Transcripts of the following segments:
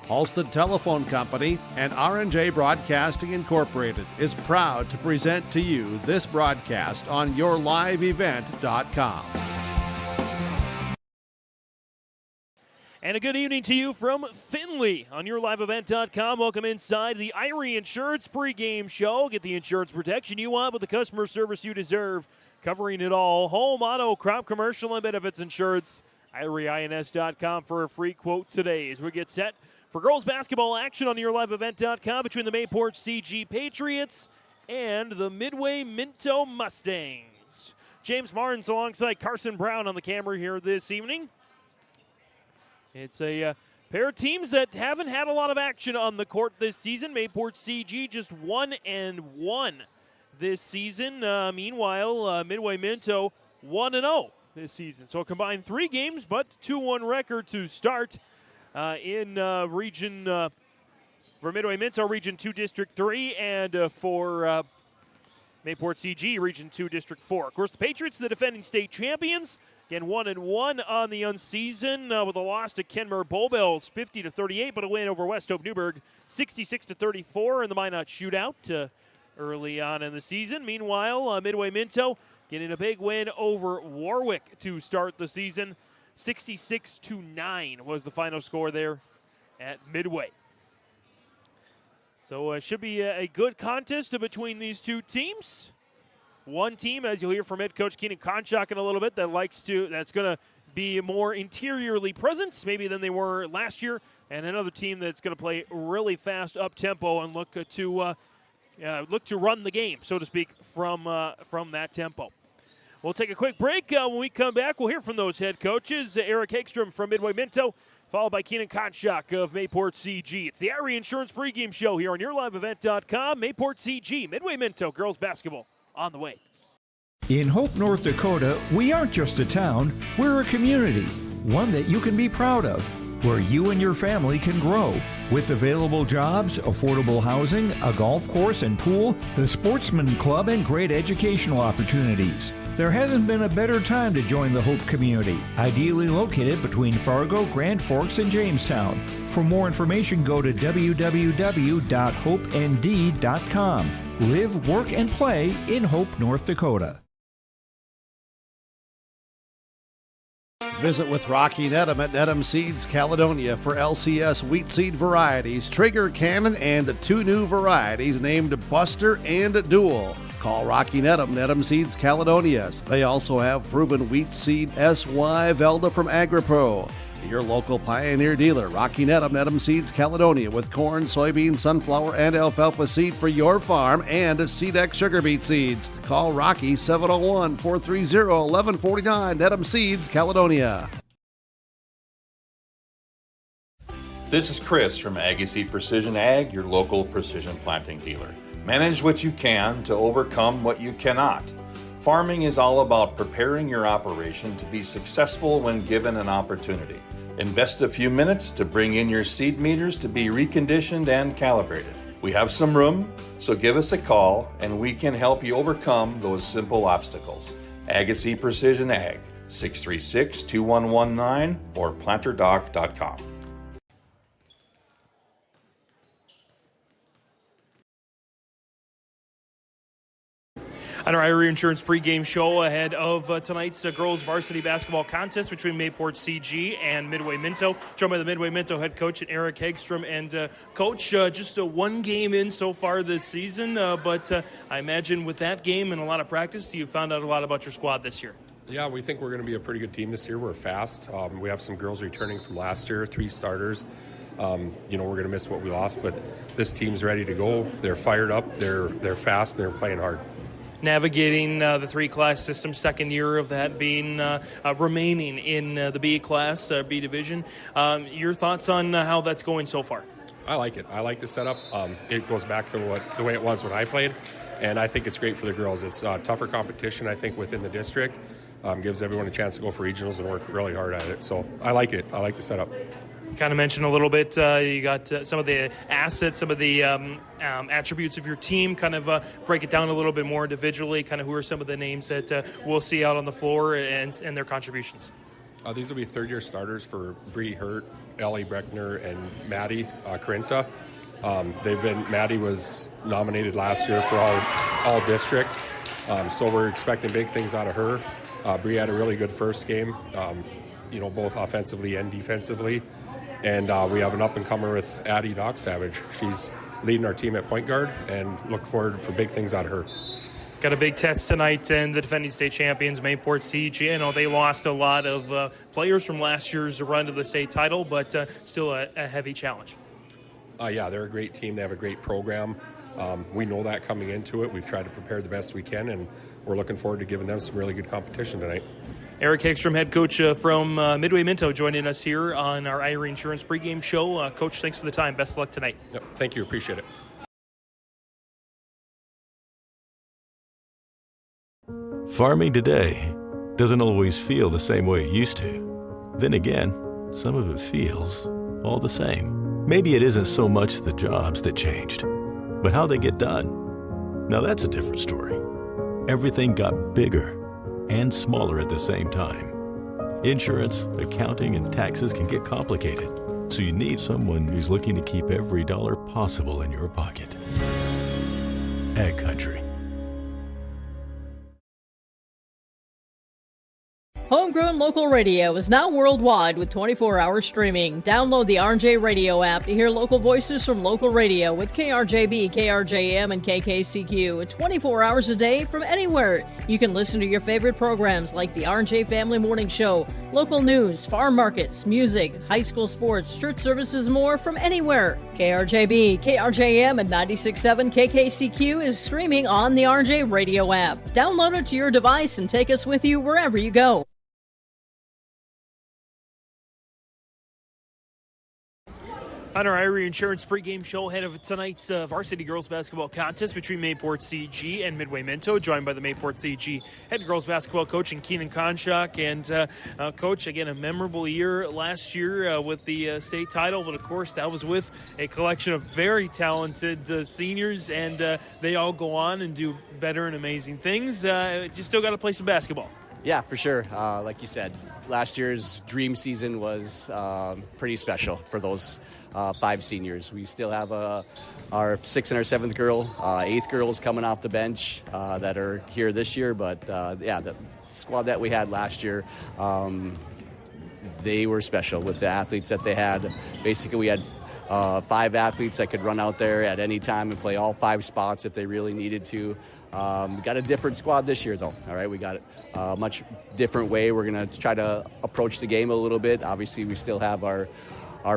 Halstead Telephone Company and R&J Broadcasting Incorporated is proud to present to you this broadcast on YourLiveEvent.com. And a good evening to you from Findlay on YourLiveEvent.com. Welcome inside the Irie Insurance pregame show. Get the insurance protection you want with the customer service you deserve. Covering it all. Home, auto, crop, commercial, and benefits insurance. IrieINS.com for a free quote today as we get set for girls basketball action on YourLiveEvent.com between the Mayport CG Patriots and the Midway-Minto Mustangs. James Martins alongside Carson Brown on the camera here this evening. It's a pair of teams that haven't had a lot of action on the court this season. Mayport CG just 1-1 this season. Meanwhile, Midway-Minto 1-0 this season. So combined 3 games, but 2-1 record to start in region for Midway-Minto, Region 2, District 3, and for Mayport CG, Region 2, District 4. Of course, the Patriots, the defending state champions, again 1-1 on the unseason with a loss to Kenmare Bowbells 50-38, but a win over West Hope Newburgh 66-34 in the Minot shootout early on in the season. Meanwhile, Midway-Minto getting a big win over Warwick to start the season. 66-9 was the final score there at Midway. So it should be a good contest between these two teams. One team, as you'll hear from head coach Keenan Konchak in a little bit, that's going to be more interiorly present maybe than they were last year, and another team that's going to play really fast up tempo and look to run the game, so to speak, from that tempo. We'll take a quick break. When we come back, we'll hear from those head coaches, Eric Hagstrom from Midway-Minto, followed by Keenan Konchak of Mayport CG. It's the Irie Insurance pregame show here on YourLiveEvent.com. Mayport CG, Midway-Minto girls basketball on the way. In Hope, North Dakota, we aren't just a town, we're a community, one that you can be proud of, where you and your family can grow. With available jobs, affordable housing, a golf course and pool, the Sportsman Club, and great educational opportunities. There hasn't been a better time to join the Hope community, ideally located between Fargo, Grand Forks, and Jamestown. For more information, go to www.hopend.com. Live, work, and play in Hope, North Dakota. Visit with Rocky Nedham at Nedham Seeds Caledonia for LCS wheat seed varieties, Trigger, Cannon, and 2 new varieties named Buster and Dual. Call Rocky Nedham, Nedham Seeds Caledonia. They also have proven wheat seed SY Velda from AgriPro. Your local Pioneer dealer, Rocky Nedham, Nedham Seeds Caledonia, with corn, soybean, sunflower, and alfalfa seed for your farm and SeedX sugar beet seeds. Call Rocky 701-430-1149, Nedham Seeds Caledonia. This is Chris from Agassiz Precision Ag, your local precision planting dealer. Manage what you can to overcome what you cannot. Farming is all about preparing your operation to be successful when given an opportunity. Invest a few minutes to bring in your seed meters to be reconditioned and calibrated. We have some room, so give us a call and we can help you overcome those simple obstacles. Agassiz Precision Ag, 636-2119 or planterdoc.com. On our Irie Insurance pregame show ahead of tonight's girls varsity basketball contest between Mayport CG and Midway-Minto, joined by the Midway-Minto head coach Eric Hagstrom. And Coach, just one game in so far this season, but I imagine with that game and a lot of practice, you found out a lot about your squad this year. Yeah, we think we're going to be a pretty good team this year. We're fast. We have some girls returning from last year, 3 starters. We're going to miss what we lost, but this team's ready to go. They're fired up. They're fast. And they're playing hard. Navigating the 3-class system, second year of that being remaining in the B class, B division. Your thoughts on how that's going so far? I like it. I like the setup. It goes back to the way it was when I played, and I think it's great for the girls. It's tougher competition, I think, within the district. Gives everyone a chance to go for regionals and work really hard at it. So I like it. I like the setup. Kind of mentioned a little bit, you got some of the assets, some of the attributes of your team. Kind of break it down a little bit more individually. Kind of who are some of the names that we'll see out on the floor and their contributions. These will be third-year starters for Bree Hurt, Ellie Breckner, and Maddie Carinta. Maddie was nominated last year for all district, so we're expecting big things out of her. Bree had a really good first game, both offensively and defensively. And we have an up-and-comer with Addie Doc Savage. She's leading our team at point guard, and look forward for big things out of her. Got a big test tonight, and the defending state champions, Mayport CG. I know they lost a lot of players from last year's run to the state title, but still a heavy challenge. Yeah, they're a great team. They have a great program. We know that coming into it. We've tried to prepare the best we can, and we're looking forward to giving them some really good competition tonight. Eric Hegstrom, head coach from Midway-Minto, joining us here on our Irie Insurance pregame show. Coach, thanks for the time. Best of luck tonight. Yep, thank you. Appreciate it. Farming today doesn't always feel the same way it used to. Then again, some of it feels all the same. Maybe it isn't so much the jobs that changed, but how they get done. Now that's a different story. Everything got bigger and smaller at the same time. Insurance, accounting, and taxes can get complicated, so you need someone who's looking to keep every dollar possible in your pocket. Ag Country. Homegrown local radio is now worldwide with 24-hour streaming. Download the RJ Radio app to hear local voices from local radio with KRJB, KRJM, and KKCQ 24 hours a day from anywhere. You can listen to your favorite programs like the RJ Family Morning Show, local news, farm markets, music, high school sports, church services, more from anywhere. KRJB, KRJM, and 96.7 KKCQ is streaming on the RJ Radio app. Download it to your device and take us with you wherever you go. On our Irie Insurance pregame show ahead of tonight's varsity girls basketball contest between Mayport CG and Midway-Minto, joined by the Mayport CG head girls basketball coach and Keenan Konchak. And Coach, again, a memorable year last year with the state title, but of course that was with a collection of very talented seniors, and they all go on and do better and amazing things. Just still got to play some basketball. Yeah, for sure. Like you said, last year's dream season was pretty special for those 5 seniors. We still have our 6th and our 7th girl, 8th girls coming off the bench that are here this year. But the squad that we had last year, they were special with the athletes that they had. Basically, we had 5 athletes that could run out there at any time and play all 5 spots if they really needed to. We got a different squad this year, though. All right, we got a much different way. We're going to try to approach the game a little bit. Obviously, we still have our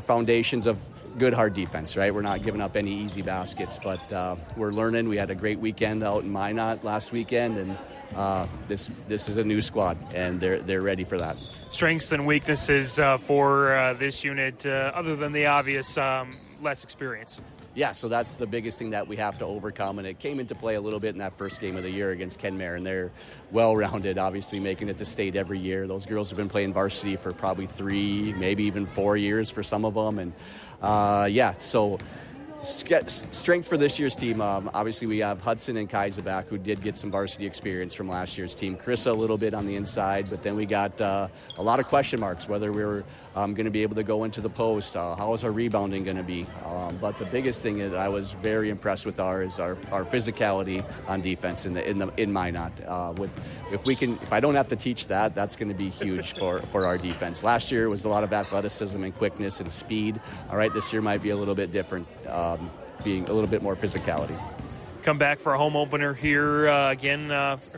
foundations of good hard defense, right? We're not giving up any easy baskets, but we're learning. We had a great weekend out in Minot last weekend, and this is a new squad, and they're ready for that. Strengths and weaknesses for this unit, other than the obvious less experience. Yeah, so that's the biggest thing that we have to overcome, and it came into play a little bit in that first game of the year against Kenmare, and they're well-rounded, obviously making it to state every year. Those girls have been playing varsity for probably 3, maybe even 4 years for some of them, and so strength for this year's team, obviously we have Hudson and Kaiser back, who did get some varsity experience from last year's team. Carissa a little bit on the inside, but then we got a lot of question marks, whether we were going to be able to go into the post, how is our rebounding going to be. But the biggest thing that I was very impressed with is our physicality on defense in Minot. If I don't have to teach that, that's going to be huge for our defense. Last year was a lot of athleticism and quickness and speed. All right, this year might be a little bit different, being a little bit more physicality. Come back for a home opener here again.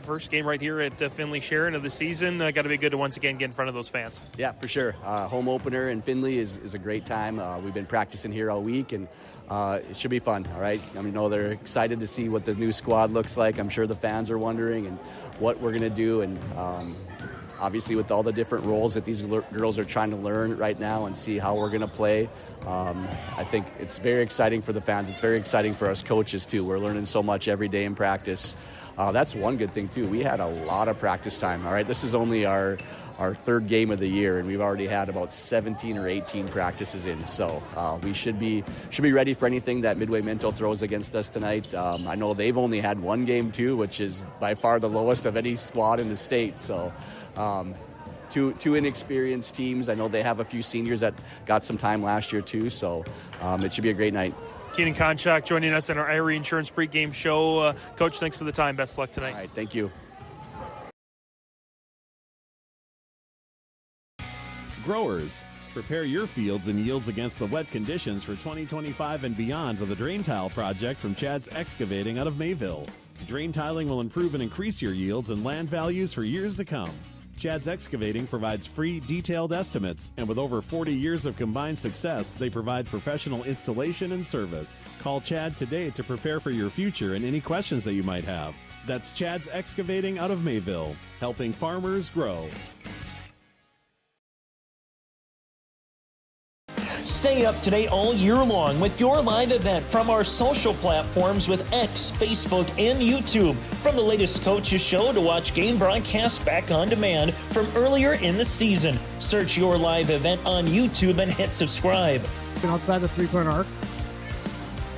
First game right here at Finley Sharon of the season. Got to be good to once again get in front of those fans. Yeah, for sure. Home opener in Finley is a great time. We've been practicing here all week, and it should be fun. All right. I know they're excited to see what the new squad looks like. I'm sure the fans are wondering and what we're going to do, and obviously with all the different roles that these girls are trying to learn right now and see how we're going to play. I think it's very exciting for the fans. It's very exciting for us coaches, too. We're learning so much every day in practice. That's one good thing, too. We had a lot of practice time, all right? This is only our our third game of the year, and we've already had about 17 or 18 practices in. So we should be ready for anything that Midway-Minto throws against us tonight. I know they've only had one game too, which is by far the lowest of any squad in the state. So two inexperienced teams. I know they have a few seniors that got some time last year too. So it should be a great night. Keenan Konchak joining us in our Irie Insurance pregame show. Coach, thanks for the time. Best of luck tonight. All right, thank you. Growers, prepare your fields and yields against the wet conditions for 2025 and beyond with a drain tile project from Chad's Excavating out of Mayville. Drain tiling will improve and increase your yields and land values for years to come. Chad's Excavating provides free, detailed estimates, and with over 40 years of combined success, they provide professional installation and service. Call Chad today to prepare for your future and any questions that you might have. That's Chad's Excavating out of Mayville, helping farmers grow. Stay up to date all year long with your live event from our social platforms with X, Facebook, and YouTube. From the latest coaches show to watch game broadcasts back on demand from earlier in the season. Search your live event on YouTube and hit subscribe. Outside the three-point arc.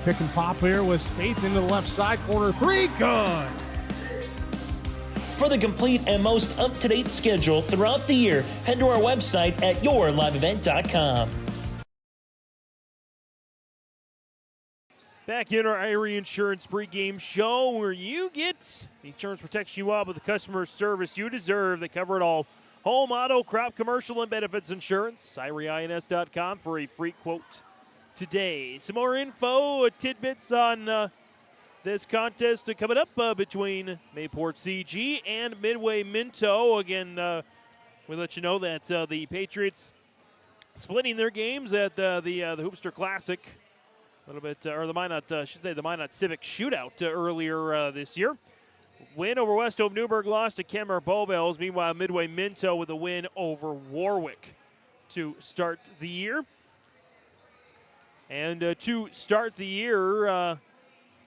Pick and pop here with Spaeth into the left side corner. Three, good. For the complete and most up-to-date schedule throughout the year, head to our website at yourliveevent.com. Back in our Irie Insurance pregame show where you get the insurance protection you want with the customer service you deserve. They cover it all. Home, auto, crop, commercial, and benefits insurance. IrieINS.com for a free quote today. Some more info, tidbits on this contest coming up between Mayport CG and Midway-Minto. Again, we let you know that the Patriots splitting their games at the Hoopster Classic. A little bit, or the Minot Civic Shootout earlier this year. Win over West Hope Newburgh, lost to Kenmare Bowbells. Meanwhile, Midway-Minto with a win over Warwick to start the year. And to start the year,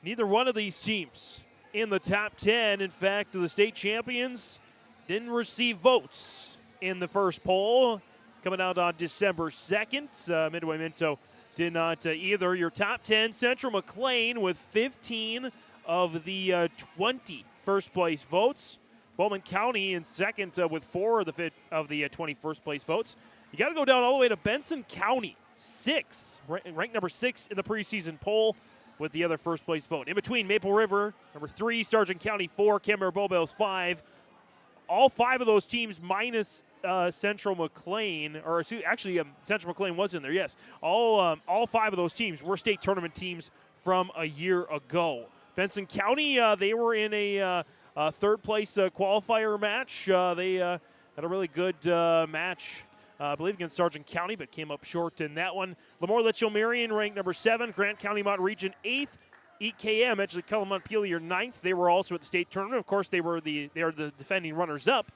neither one of these teams in the top 10. In fact, the state champions didn't receive votes in the first poll coming out on December 2nd. Midway-Minto did not either. Your top 10, Central McLean with 15 of the 20 first-place votes. Bowman County in second with 4 of the 20 first-place votes. You got to go down all the way to Benson County, 6, ranked number 6 in the preseason poll with the other first-place vote. In between, Maple River, number 3, Sargent County 4, Kenmare Bowbells 5. All 5 of those teams minus Central McLean, or actually Central McLean was in there, yes. All 5 of those teams were state tournament teams from a year ago. Benson County, they were in a third-place qualifier match. They had a really good match, I believe, against Sargent County, but came up short in that one. Lemoore Litchfield Marion ranked number 7, Grant County Mott Region 8th. EKM, actually Cullen-Montpelier 9th. They were also at the state tournament. Of course, they are the defending runners-up.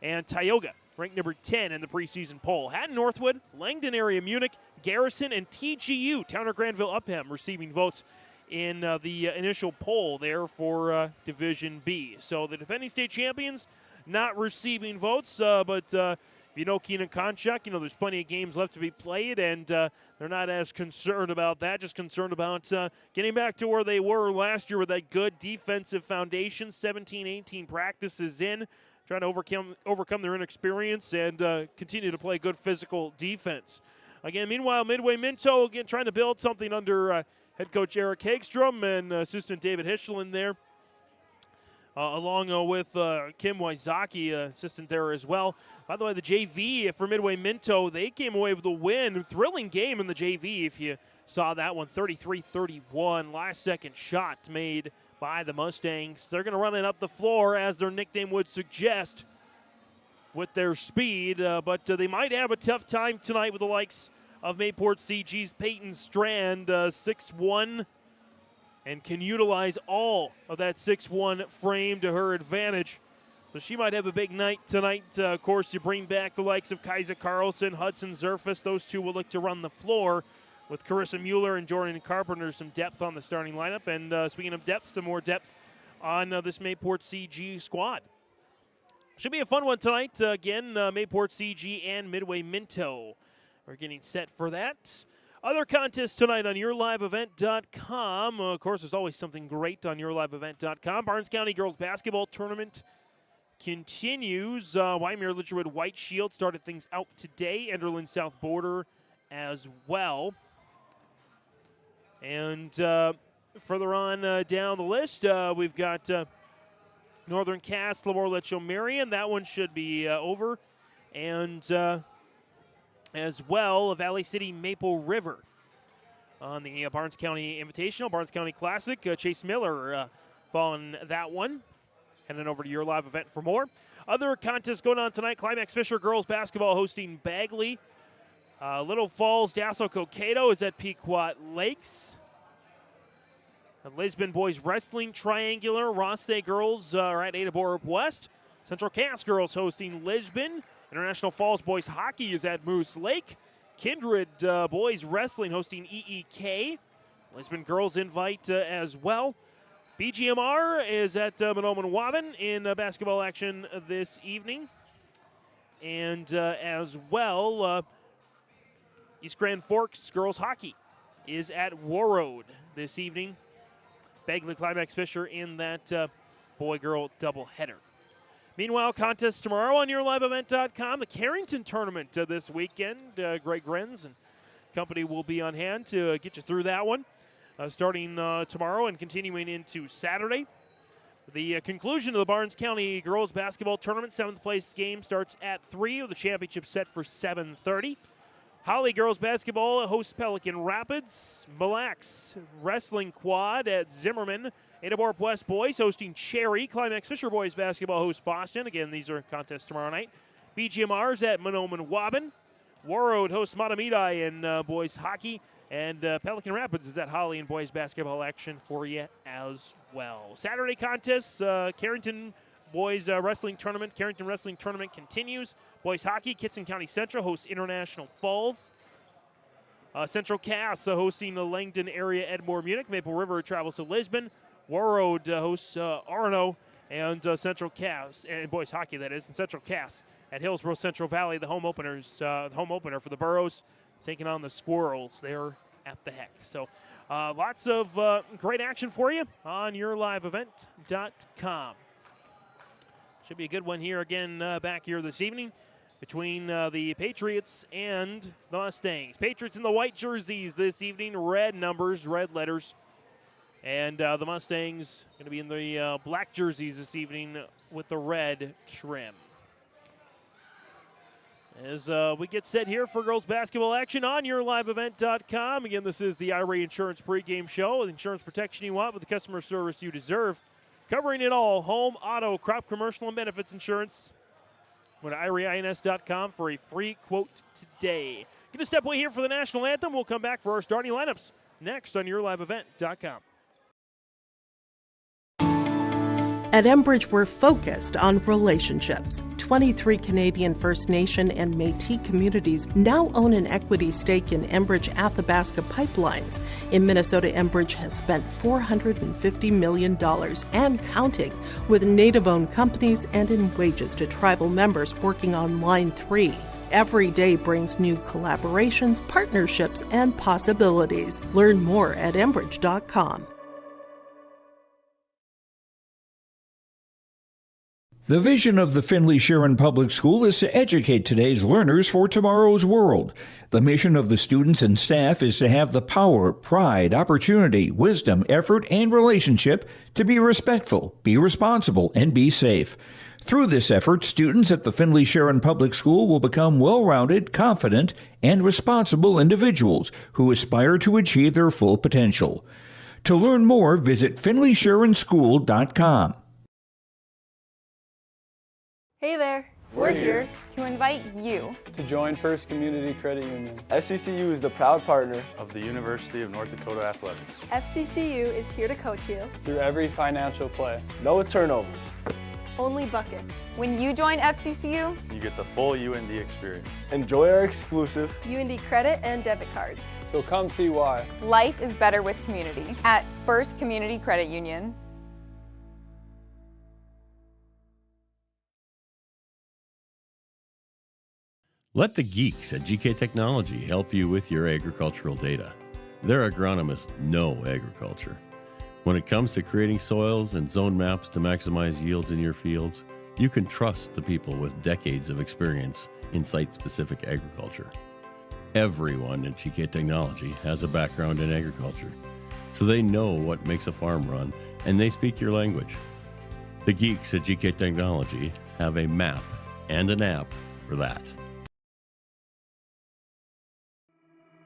And Tioga ranked number 10 in the preseason poll. Haddon Northwood, Langdon Area Munich, Garrison, and TGU, Towner Granville Upham, receiving votes in the initial poll there for Division B. So the defending state champions not receiving votes, but you know Keenan Konchak, there's plenty of games left to be played, and they're not as concerned about that, just concerned about getting back to where they were last year with that good defensive foundation, 17-18 practices in, trying to overcome their inexperience and continue to play good physical defense. Again, meanwhile, Midway-Minto, again, trying to build something under head coach Eric Hagstrom and assistant David Hischelin there. Along with Kim Wysocki, assistant there as well. By the way, the JV for Midway-Minto, they came away with a win. Thrilling game in the JV, if you saw that one, 33-31. Last-second shot made by the Mustangs. They're going to run it up the floor, as their nickname would suggest, with their speed. But they might have a tough time tonight with the likes of Mayport CG's Peyton Strand, 6'1", and can utilize all of that 6'1" frame to her advantage. So she might have a big night tonight. Of course, you bring back the likes of Kaisa Carlson, Hudson Zerfus. Those two will look to run the floor with Carissa Mueller and Jordan Carpenter. Some depth on the starting lineup. And speaking of depth, some more depth on this Mayport CG squad. Should be a fun one tonight. Again, Mayport CG and Midway-Minto are getting set for that. Other contests tonight on YourLiveEvent.com. Of course, there's always something great on YourLiveEvent.com. Barnes County Girls Basketball Tournament continues. Wyoming Litchwood White Shield started things out today. Enderlin South Border as well. And further on down the list, we've got Northern Cass, Lemoore Letcho Marion. That one should be over. And as well, Valley City Maple River on the Barnes County Invitational, Barnes County Classic. Chase Miller following that one. Heading over to Your Live Event for more. Other contests going on tonight. Climax Fisher Girls Basketball hosting Bagley. Little Falls Dassel Cokato is at Pequot Lakes. Lisbon Boys Wrestling Triangular. Ross Day Girls are at Ada Borup West. Central Cass Girls hosting Lisbon. International Falls Boys Hockey is at Moose Lake. Kindred Boys Wrestling hosting EEK. Lisbon Girls invite as well. BGMR is at Mahnomen-Waban in basketball action this evening. And as well, East Grand Forks Girls Hockey is at Warroad this evening. Bagley Climax Fisher in that boy-girl doubleheader. Meanwhile, contest tomorrow on YourLiveEvent.com. The Carrington Tournament this weekend. Greg Grenz and company will be on hand to get you through that one. Starting tomorrow and continuing into Saturday. The conclusion of the Barnes County Girls Basketball Tournament, 7th place game starts at 3 with the championship set for 7:30. Holly Girls Basketball hosts Pelican Rapids. Mille Lacs Wrestling Quad at Zimmerman. Ada Borup West Boys hosting Cherry. Climax Fisher Boys Basketball hosts Boston. Again, these are contests tomorrow night. BGMR's at Mahnomen-Waban. Warroad hosts Matamidi in boys hockey. And Pelican Rapids is at Holly and boys basketball action for you as well. Saturday contests, Carrington Boys Wrestling Tournament. Carrington Wrestling Tournament continues. Boys hockey, Kitson County Central hosts International Falls. Central Cass hosting the Langdon area Edmore Munich. Maple River travels to Lisbon. Warroad hosts Arno and Central Cass, and boys hockey that is, and Central Cass at Hillsborough Central Valley. The home opener for the Burros, taking on the Squirrels there at the Heck. So lots of great action for you on YourLiveEvent.com. Should be a good one here again back here this evening between the Patriots and the Mustangs. Patriots in the white jerseys this evening, red numbers, red letters. And the Mustangs going to be in the black jerseys this evening with the red trim. As we get set here for girls basketball action on YourLiveEvent.com. Again, this is the IRA Insurance pregame show. The insurance protection you want with the customer service you deserve. Covering it all, home, auto, crop, commercial, and benefits insurance. Go to IRAINS.com for a free quote today. Going to step away here for the national anthem. We'll come back for our starting lineups next on YourLiveEvent.com. At Enbridge, we're focused on relationships. 23 Canadian First Nation and Métis communities now own an equity stake in Enbridge Athabasca Pipelines. In Minnesota, Enbridge has spent $450 million and counting with Native-owned companies and in wages to tribal members working on Line 3. Every day brings new collaborations, partnerships, and possibilities. Learn more at Enbridge.com. The vision of the Findlay-Sharon Public School is to educate today's learners for tomorrow's world. The mission of the students and staff is to have the power, pride, opportunity, wisdom, effort, and relationship to be respectful, be responsible, and be safe. Through this effort, students at the Findlay-Sharon Public School will become well-rounded, confident, and responsible individuals who aspire to achieve their full potential. To learn more, visit FindlaySharonSchool.com. Hey there! We're here to invite you to join First Community Credit Union. FCCU is the proud partner of the University of North Dakota Athletics. FCCU is here to coach you through every financial play. No turnovers. Only buckets. When you join FCCU, you get the full UND experience. Enjoy our exclusive UND credit and debit cards. So come see why. Life is better with community at First Community Credit Union. Let the geeks at GK Technology help you with your agricultural data. Their agronomists know agriculture. When it comes to creating soils and zone maps to maximize yields in your fields, you can trust the people with decades of experience in site-specific agriculture. Everyone at GK Technology has a background in agriculture, so they know what makes a farm run, and they speak your language. The geeks at GK Technology have a map and an app for that.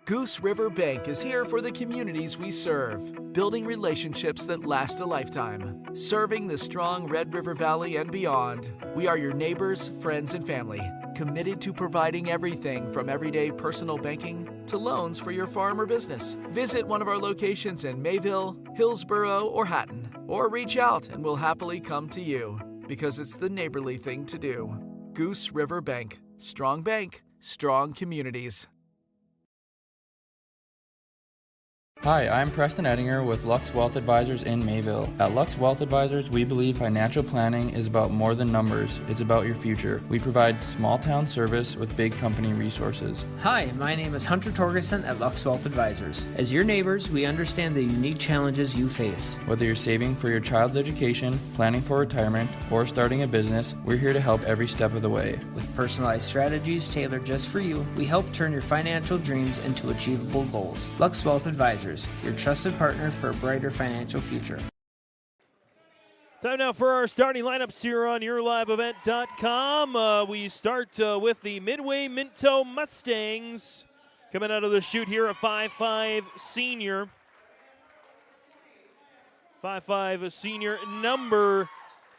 Goose River Bank is here for the communities we serve, building relationships that last a lifetime. Serving the strong Red River Valley and beyond, we are your neighbors, friends, and family, committed to providing everything from everyday personal banking to loans for your farm or business. Visit one of our locations in Mayville, Hillsboro, or Hatton, or reach out and we'll happily come to you, because it's the neighborly thing to do. Goose River Bank. Strong bank, strong communities. Hi, I'm Preston Ettinger with Lux Wealth Advisors in Mayville. At Lux Wealth Advisors, we believe financial planning is about more than numbers. It's about your future. We provide small town service with big company resources. Hi, my name is Hunter Torgerson at Lux Wealth Advisors. As your neighbors, we understand the unique challenges you face. Whether you're saving for your child's education, planning for retirement, or starting a business, we're here to help every step of the way. With personalized strategies tailored just for you, we help turn your financial dreams into achievable goals. Lux Wealth Advisors, your trusted partner for a brighter financial future. Time now for our starting lineups here on YourLiveEvent.com. We start with the Midway-Minto Mustangs coming out of the chute here, a 5'5 senior. 5'5 senior number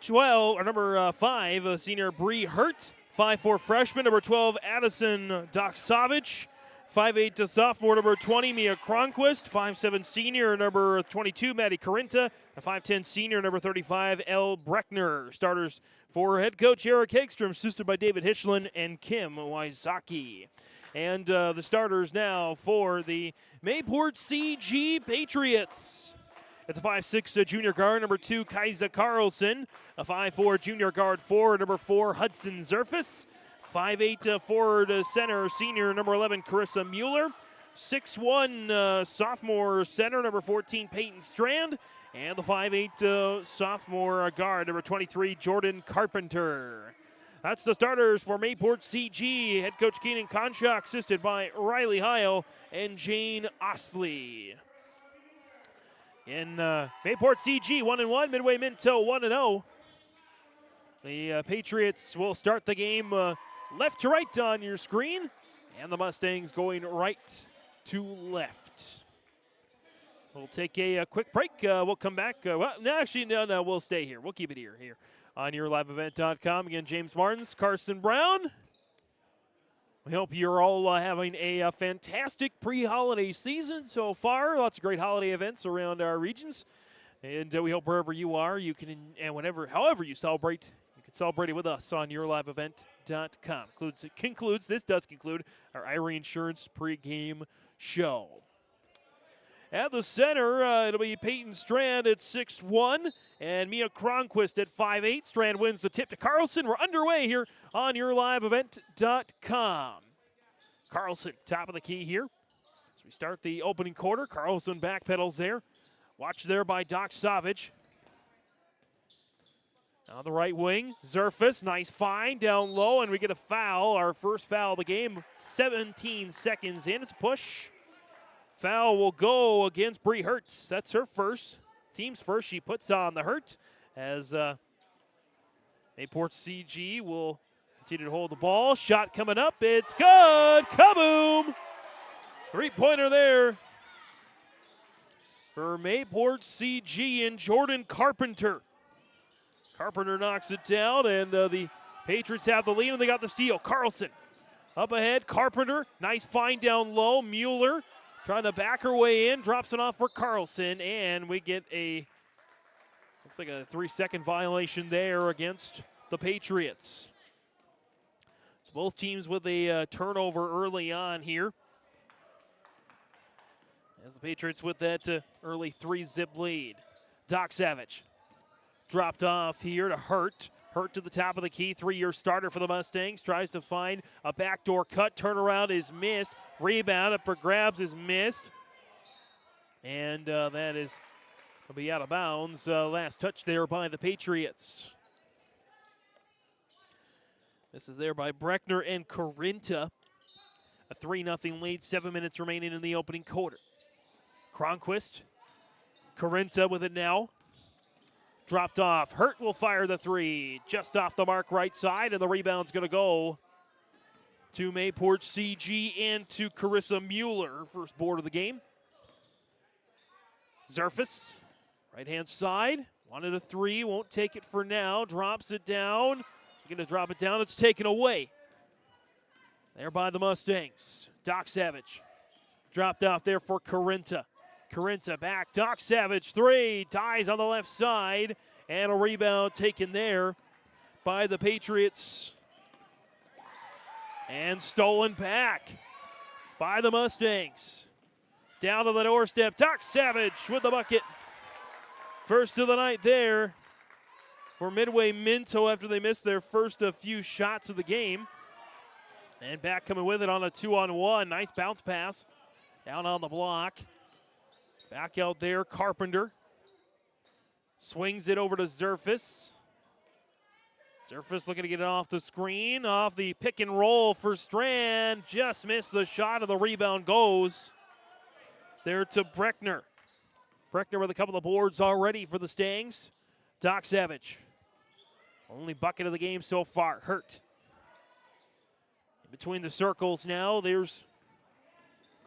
12, or number 5 senior Bree Hurt. 5'4 freshman number 12 Addison Doksavich. 5'8 sophomore number 20 Mia Cronquist. 5'7 senior number 22 Maddie Carinta. A 5'10 senior number 35 Elle Breckner. Starters for head coach Eric Hagstrom, assisted by David Hischlin and Kim Wysocki. And the starters now for the Mayport CG Patriots. It's a 5'6 junior guard, number 2 Kaisa Carlson. A 5'4 junior guard 4, number 4 Hudson Zerfus. 5'8 forward center senior number 11 Carissa Mueller. 6'1 sophomore center number 14 Peyton Strand. And the 5'8 sophomore guard number 23 Jordan Carpenter. That's the starters for Mayport CG. Head coach Keenan Conchak, assisted by Riley Heil and Jane Osley. In Mayport CG 1-1, Midway-Minto 1-0. The Patriots will start the game left to right on your screen, and the Mustangs going right to left. We'll take a quick break. We'll come back. No, we'll stay here. We'll keep it here on YourLiveEvent.com. Again, James Martins, Carson Brown. We hope you're all having a fantastic pre-holiday season so far. Lots of great holiday events around our regions. And we hope wherever you are, you can, and however you celebrate, celebrate it with us on YourLiveEvent.com. This does conclude our Irie Insurance pregame show. At the center, it'll be Peyton Strand at 6'1", and Mia Cronquist at 5'8". Strand wins the tip to Carlson. We're underway here on YourLiveEvent.com. Carlson, top of the key here. As we start the opening quarter, Carlson backpedals there. Watched there by Doc Savage. On the right wing, Zerfus, nice find down low, and we get a foul, our first foul of the game, 17 seconds in. It's a push. Foul will go against Bree Hertz. That's her first, team's first. She puts on the hurt as Mayport CG will continue to hold the ball. Shot coming up, it's good, kaboom! 3-pointer there for Mayport CG and Jordan Carpenter. Carpenter knocks it down, and the Patriots have the lead, and they got the steal. Carlson up ahead. Carpenter, nice find down low. Mueller trying to back her way in, drops it off for Carlson, and we get looks like a 3-second violation there against the Patriots. So both teams with a turnover early on here. As the Patriots with that early 3-zip lead. Doc Savage dropped off here to Hurt. Hurt to the top of the key, 3-year starter for the Mustangs. Tries to find a backdoor cut. Turnaround is missed. Rebound up for grabs is missed. And that is will be out of bounds. Last touch there by the Patriots. This is there by Breckner and Corinta. A 3-0 lead, 7 minutes remaining in the opening quarter. Cronquist, Corinta with it now. Dropped off. Hurt will fire the three. Just off the mark right side, and the rebound's going to go to Mayport CG and to Carissa Mueller. First board of the game. Zerfus, right-hand side. Wanted a three, won't take it for now. Drops it down. Going to drop it down. It's taken away. There by the Mustangs. Doc Savage dropped out there for Corinta. Corinta back. Doc Savage, three. Ties on the left side. And a rebound taken there by the Patriots. And stolen back by the Mustangs. Down to the doorstep. Doc Savage with the bucket. First of the night there for Midway-Minto after they missed their first few shots of the game. And back coming with it on a 2-on-1. Nice bounce pass down on the block. Back out there, Carpenter. Swings it over to Zerfus. Zerfus looking to get it off the screen. Off the pick and roll for Strand. Just missed the shot, and the rebound goes there to Breckner. Breckner with a couple of boards already for the Stangs. Doc Savage. Only bucket of the game so far. Hurt. In between the circles now, there's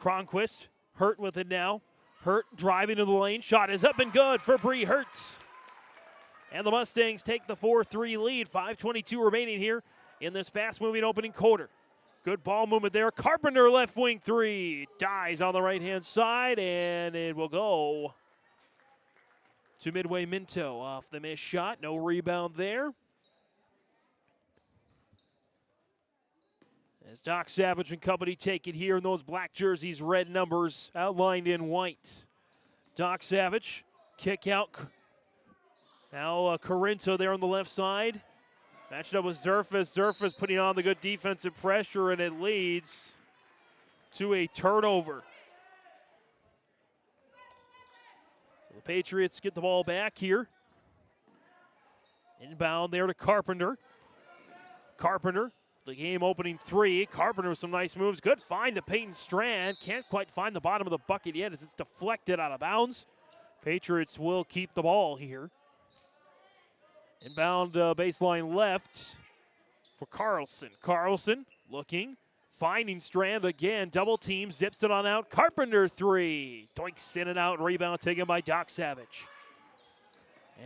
Cronquist. Hurt with it now. Hurt driving to the lane. Shot is up and good for Bree Hurt. And the Mustangs take the 4-3 lead. 5:22 remaining here in this fast-moving opening quarter. Good ball movement there. Carpenter left wing three. Dies on the right-hand side, and it will go to Midway-Minto off the missed shot. No rebound there. As Doc Savage and company take it here in those black jerseys, red numbers outlined in white. Doc Savage, kick out. Now Corinto there on the left side. Matched up with Zerfus. Zerfus putting on the good defensive pressure, and it leads to a turnover. So the Patriots get the ball back here. Inbound there to Carpenter. Carpenter. The game opening three. Carpenter with some nice moves. Good find to Peyton Strand. Can't quite find the bottom of the bucket yet as it's deflected out of bounds. Patriots will keep the ball here. Inbound baseline left for Carlson. Carlson looking, finding Strand again. Double team, zips it on out. Carpenter three. Doinks in and out. Rebound taken by Doc Savage.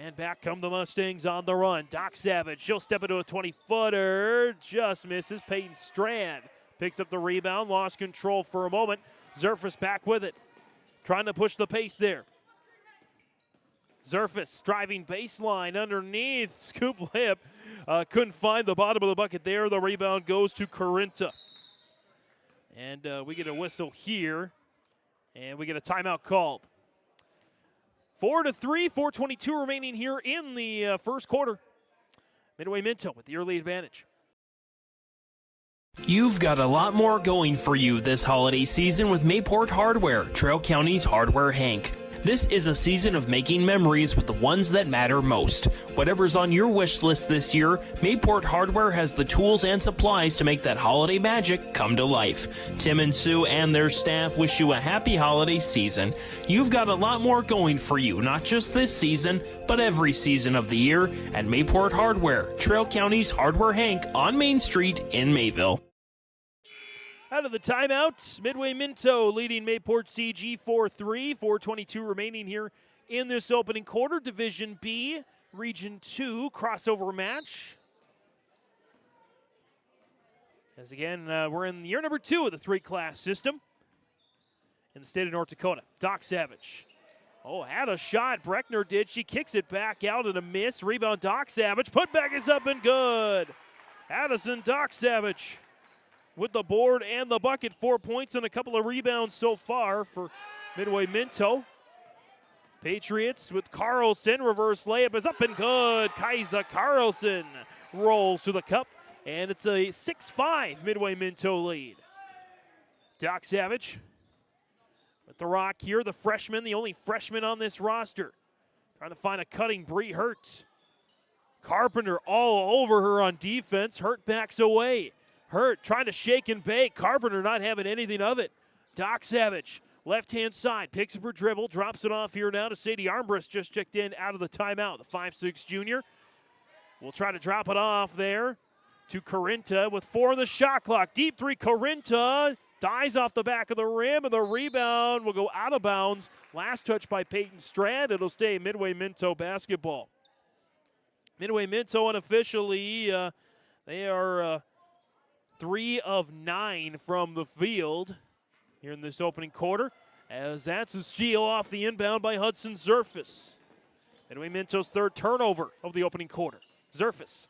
And back come the Mustangs on the run. Doc Savage, she'll step into a 20-footer. Just misses. Peyton Strand picks up the rebound. Lost control for a moment. Zerfus back with it. Trying to push the pace there. Zerfus driving baseline underneath. Scoop layup. Couldn't find the bottom of the bucket there. The rebound goes to Corinta. And we get a whistle here. And we get a timeout called. 4-3, 4:22 remaining here in the first quarter. Midway-Minto with the early advantage. You've got a lot more going for you this holiday season with Mayport Hardware, Trail County's Hardware Hank. This is a season of making memories with the ones that matter most. Whatever's on your wish list this year, Mayport Hardware has the tools and supplies to make that holiday magic come to life. Tim and Sue and their staff wish you a happy holiday season. You've got a lot more going for you, not just this season, but every season of the year at Mayport Hardware, Trail County's Hardware Hank on Main Street in Mayville. Out of the timeout, Midway-Minto leading Mayport CG 4-3. 4:22 remaining here in this opening quarter. Division B, Region 2 crossover match. As again, we're in year number 2 of the 3-class system in the state of North Dakota. Doc Savage. Oh, had a shot. Breckner did. She kicks it back out and a miss. Rebound, Doc Savage. Putback is up and good. Addison Doc Savage with the board and the bucket. 4 points and a couple of rebounds so far for Midway-Minto. Patriots with Carlson. Reverse layup is up and good. Kaisa Carlson rolls to the cup, and it's a 6-5 Midway-Minto lead. Doc Savage with the rock here, the freshman, the only freshman on this roster. Trying to find a cutting Bree Hurt. Carpenter all over her on defense. Hurt backs away. Hurt trying to shake and bake. Carpenter not having anything of it. Doc Savage, left-hand side, picks up her dribble, drops it off here now to Sadie Armbrust, just checked in out of the timeout. The 5'6" junior will try to drop it off there to Corinta with 4 on the shot clock. Deep three, Corinta dies off the back of the rim, and the rebound will go out of bounds. Last touch by Peyton Strand. It'll stay Midway-Minto basketball. Midway-Minto unofficially, they are 3 of 9 from the field here in this opening quarter, as that's a steal off the inbound by Hudson Zerfus. Midway-Minto's 3rd turnover of the opening quarter. Zerfus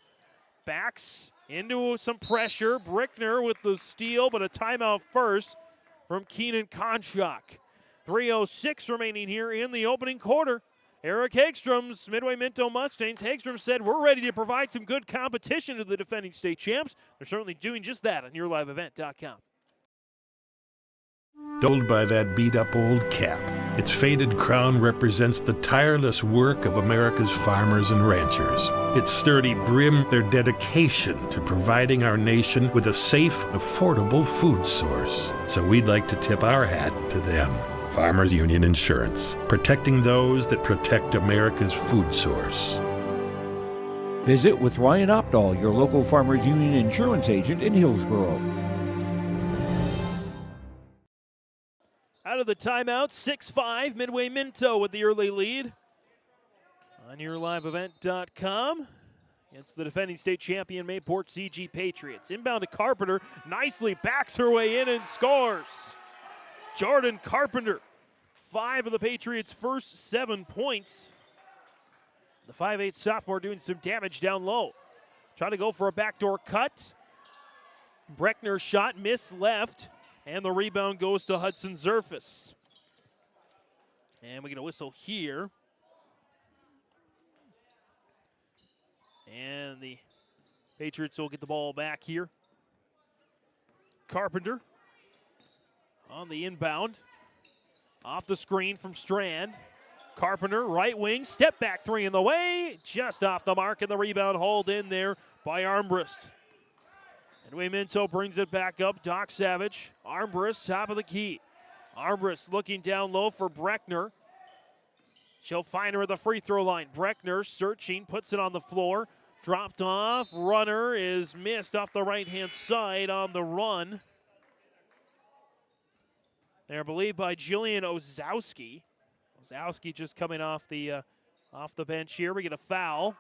backs into some pressure. Brickner with the steal, but a timeout first from Keenan Konchak. 3:06 remaining here in the opening quarter. Eric Hagstrom's Midway-Minto Mustangs. Hagstrom said, we're ready to provide some good competition to the defending state champs. They're certainly doing just that on YourLiveEvent.com. Told by that beat-up old cap. Its faded crown represents the tireless work of America's farmers and ranchers. Its sturdy brim, their dedication to providing our nation with a safe, affordable food source. So we'd like to tip our hat to them. Farmers Union Insurance, protecting those that protect America's food source. Visit with Ryan Opdahl, your local Farmers Union insurance agent in Hillsborough. Out of the timeout, 6-5, Midway-Minto with the early lead. On YourLiveEvent.com, it's the defending state champion Mayport CG Patriots. Inbound to Carpenter, nicely backs her way in and scores. Jordan Carpenter, 5 of the Patriots' first 7 points. The 5'8" sophomore doing some damage down low. Trying to go for a backdoor cut. Breckner's shot missed left, and the rebound goes to Hudson Zerfus. And we get a whistle here. And the Patriots will get the ball back here. Carpenter on the inbound. Off the screen from Strand. Carpenter, right wing, step back 3 in the way. Just off the mark, and the rebound hauled in there by Armbrust. Midway-Minto brings it back up. Doc Savage, Armbrust, top of the key. Armbrust looking down low for Breckner. She'll find her at the free throw line. Breckner searching, puts it on the floor. Dropped off. Runner is missed off the right-hand side on the run. They're believed by Jillian Ozowski. Ozowski just coming off the bench here. We get a foul.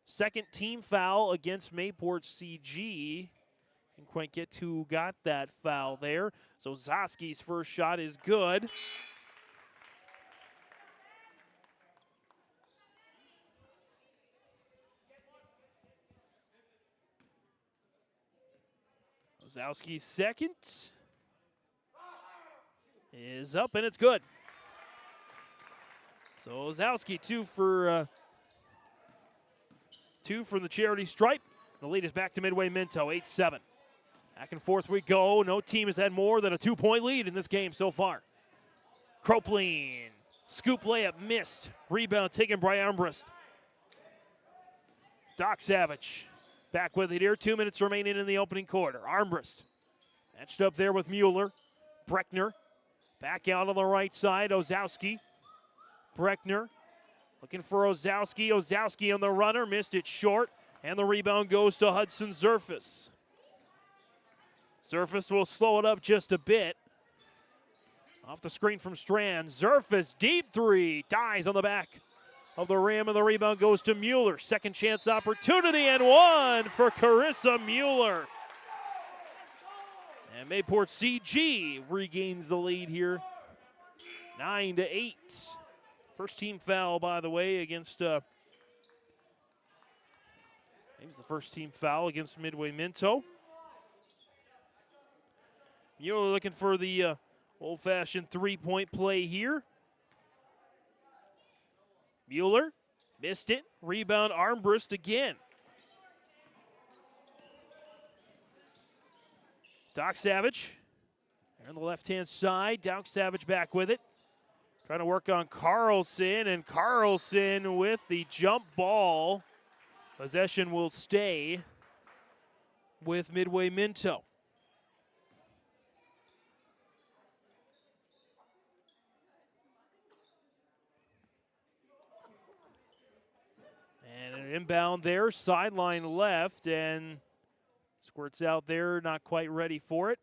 Second team foul against Mayport CG. Didn't quite get who got that foul there. So Ozowski's first shot is good. Ozowski's second is up, and it's good. So Ozowski, 2 from the charity stripe. The lead is back to Midway-Minto, 8-7. Back and forth we go. No team has had more than a 2-point lead in this game so far. Cropline, scoop layup missed. Rebound taken by Armbrust. Doc Savage back with it here. 2 minutes remaining in the opening quarter. Armbrust matched up there with Mueller. Breckner back out on the right side. Ozowski. Breckner looking for Ozowski. Ozowski on the runner, missed it short, and the rebound goes to Hudson Zerfus. Zerfus will slow it up just a bit. Off the screen from Strand. Zerfus, deep 3, dies on the back of the rim, and the rebound goes to Mueller. Second chance opportunity, and 1 for Carissa Mueller. And Mayport CG regains the lead here, 9-8. First team foul, by the way, against maybe it's the first team foul against Midway-Minto. Mueller looking for the old-fashioned 3-point play here. Mueller missed it. Rebound Armbrust again. Doc Savage on the left-hand side. Doc Savage back with it. Trying to work on Carlson, and Carlson with the jump ball. Possession will stay with Midway-Minto. And an inbound there, sideline left, and squirts out there, not quite ready for it.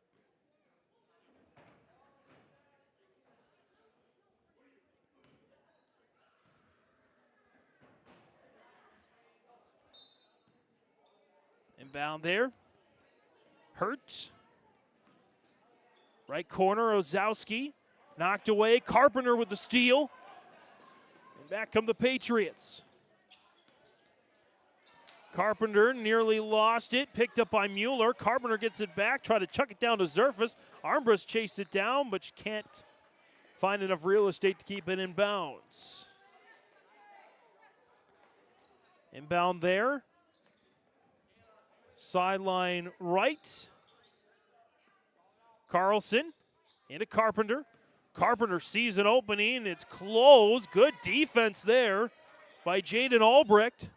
Inbound there. Hurts. Right corner, Ozowski. Knocked away. Carpenter with the steal. And back come the Patriots. Carpenter nearly lost it. Picked up by Mueller. Carpenter gets it back. Tried to chuck it down to Zerfus. Armbrust chased it down, but she can't find enough real estate to keep it in bounds. Inbound there. Sideline right. Carlson into Carpenter. Carpenter sees an opening. It's closed. Good defense there by Jaden Albrecht.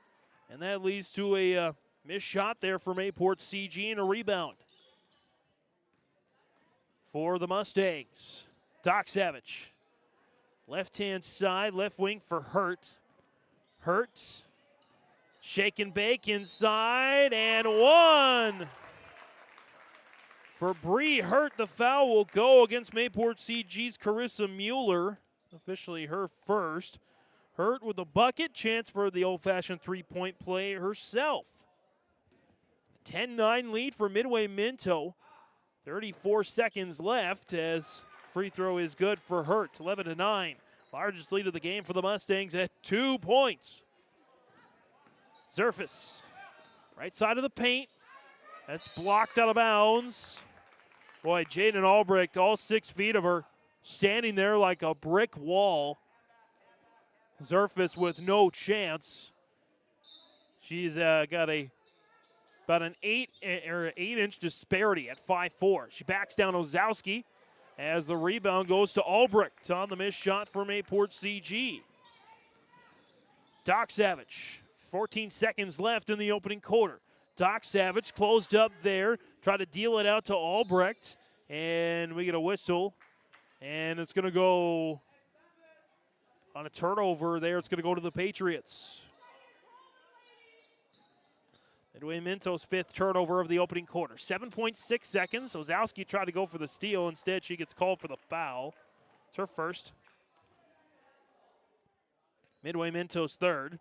And that leads to a missed shot there for Mayport CG and a rebound for the Mustangs. Doc Savage. Left-hand side, left wing for Hurts. Hurts. Shake and bake inside, and one. For Bree Hurt, the foul will go against Mayport CG's Carissa Mueller. Officially her first. Hurt with a bucket, chance for the old-fashioned three-point play herself. 10-9 lead for Midway-Minto. 34 seconds left as free throw is good for Hurt. 11-9. Largest lead of the game for the Mustangs at 2 points. Zerfus, right side of the paint. That's blocked out of bounds. Boy, Jaden Albrecht, all 6 feet of her, standing there like a brick wall. Zerfus with no chance. She's got about an 8-inch disparity at 5'4". She backs down Ozowski as the rebound goes to Albrecht on the missed shot for Mayport CG. Doc Savage. 14 seconds left in the opening quarter. Doc Savage closed up there, tried to deal it out to Albrecht, and we get a whistle, and it's going to go on a turnover there. It's going to go to the Patriots. Midway-Minto's 5th turnover of the opening quarter. 7.6 seconds. Ozowski tried to go for the steal. Instead, she gets called for the foul. It's her first. Midway-Minto's 3rd.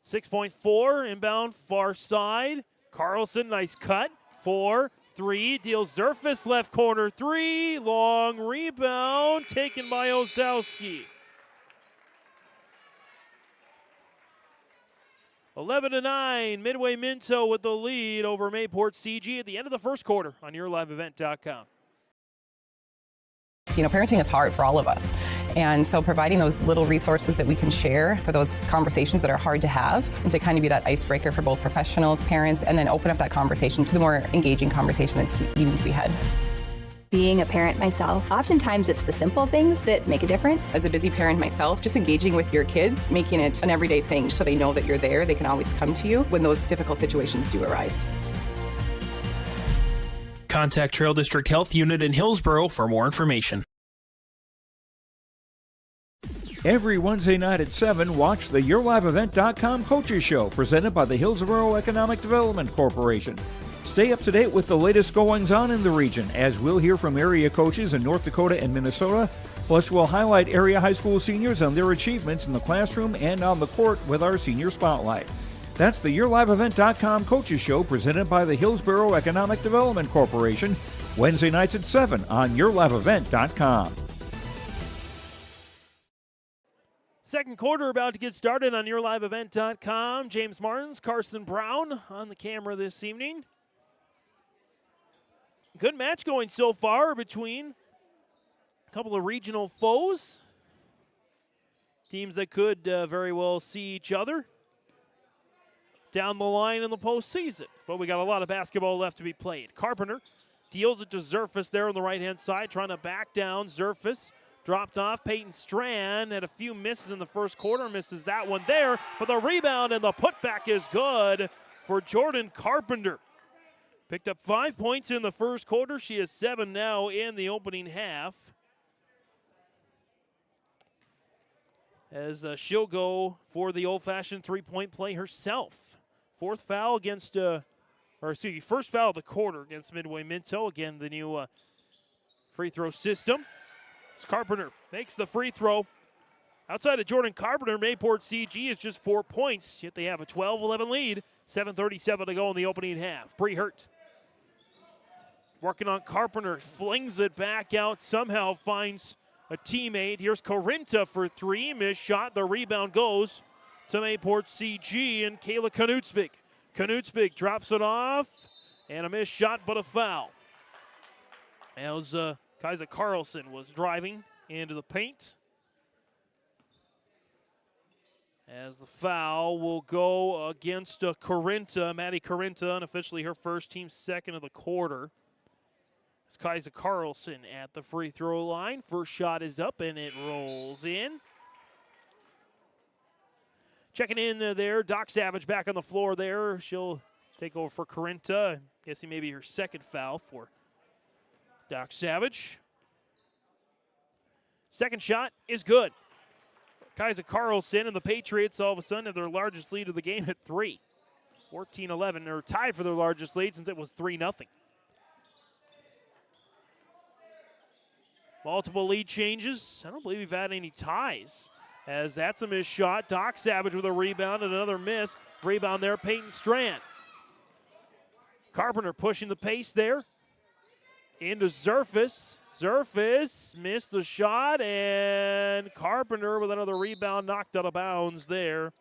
6.4, inbound far side. Carlson, nice cut. 4, 3, deals Zerfus, left corner 3. Long rebound taken by Ozowski. 11-9, Midway-Minto with the lead over Mayport CG at the end of the first quarter on YourLiveEvent.com. You know, parenting is hard for all of us. And so providing those little resources that we can share for those conversations that are hard to have and to kind of be that icebreaker for both professionals, parents, and then open up that conversation to the more engaging conversation that's needing to be had. Being a parent myself, oftentimes it's the simple things that make a difference. As a busy parent myself, just engaging with your kids, making it an everyday thing so they know that you're there, they can always come to you when those difficult situations do arise. Contact Trail District Health Unit in Hillsborough for more information. Every Wednesday night at 7, watch the YourLiveEvent.com Coaches Show presented by the Hillsborough Economic Development Corporation. Stay up to date with the latest goings-on in the region, as we'll hear from area coaches in North Dakota and Minnesota. Plus, we'll highlight area high school seniors and their achievements in the classroom and on the court with our Senior Spotlight. That's the YourLiveEvent.com Coaches Show presented by the Hillsborough Economic Development Corporation, Wednesday nights at 7 on YourLiveEvent.com. Second quarter about to get started on YourLiveEvent.com. James Martins, Carson Brown on the camera this evening. Good match going so far between a couple of regional foes. Teams that could very well see each other. down the line in the postseason. But we got a lot of basketball left to be played. Carpenter deals it to Zerfus there on the right-hand side, trying to back down. Zerfus dropped off. Peyton Strand had a few misses in the first quarter, misses that one there. But the rebound and the putback is good for Jordan Carpenter. Picked up 5 points in the first quarter. She has 7 now in the opening half. As she'll go for the old-fashioned three-point play herself. First foul of the quarter against Midway-Minto. Again, the new free throw system. As Carpenter makes the free throw. Outside of Jordan Carpenter, Mayport CG is just 4 points, yet they have a 12-11 lead. 7:37 to go in the opening half. Bree Hurt working on Carpenter, flings it back out, somehow finds a teammate. Here's Corinta for three. Missed shot. The rebound goes to Mayport CG and Kayla Knutsvig. Knutsvig drops it off. And a missed shot, but a foul. As Kaisa Carlson was driving into the paint. As the foul will go against Corinta. Maddie Corinta, unofficially her first, team second of the quarter. It's Kaisa Carlson at the free throw line. First shot is up and it rolls in. Checking in there, Doc Savage back on the floor there. She'll take over for Corinta. Guessing maybe her second foul for Doc Savage. Second shot is good. Kaisa Carlson and the Patriots all of a sudden have their largest lead of the game at 3. 14-11, or tied for their largest lead since it was 3-0. Multiple lead changes. I don't believe we've had any ties, as that's a missed shot. Doc Savage with a rebound and another miss. Rebound there, Peyton Strand. Carpenter pushing the pace there. Into Zerfus. Zerfus missed the shot, and Carpenter with another rebound knocked out of bounds there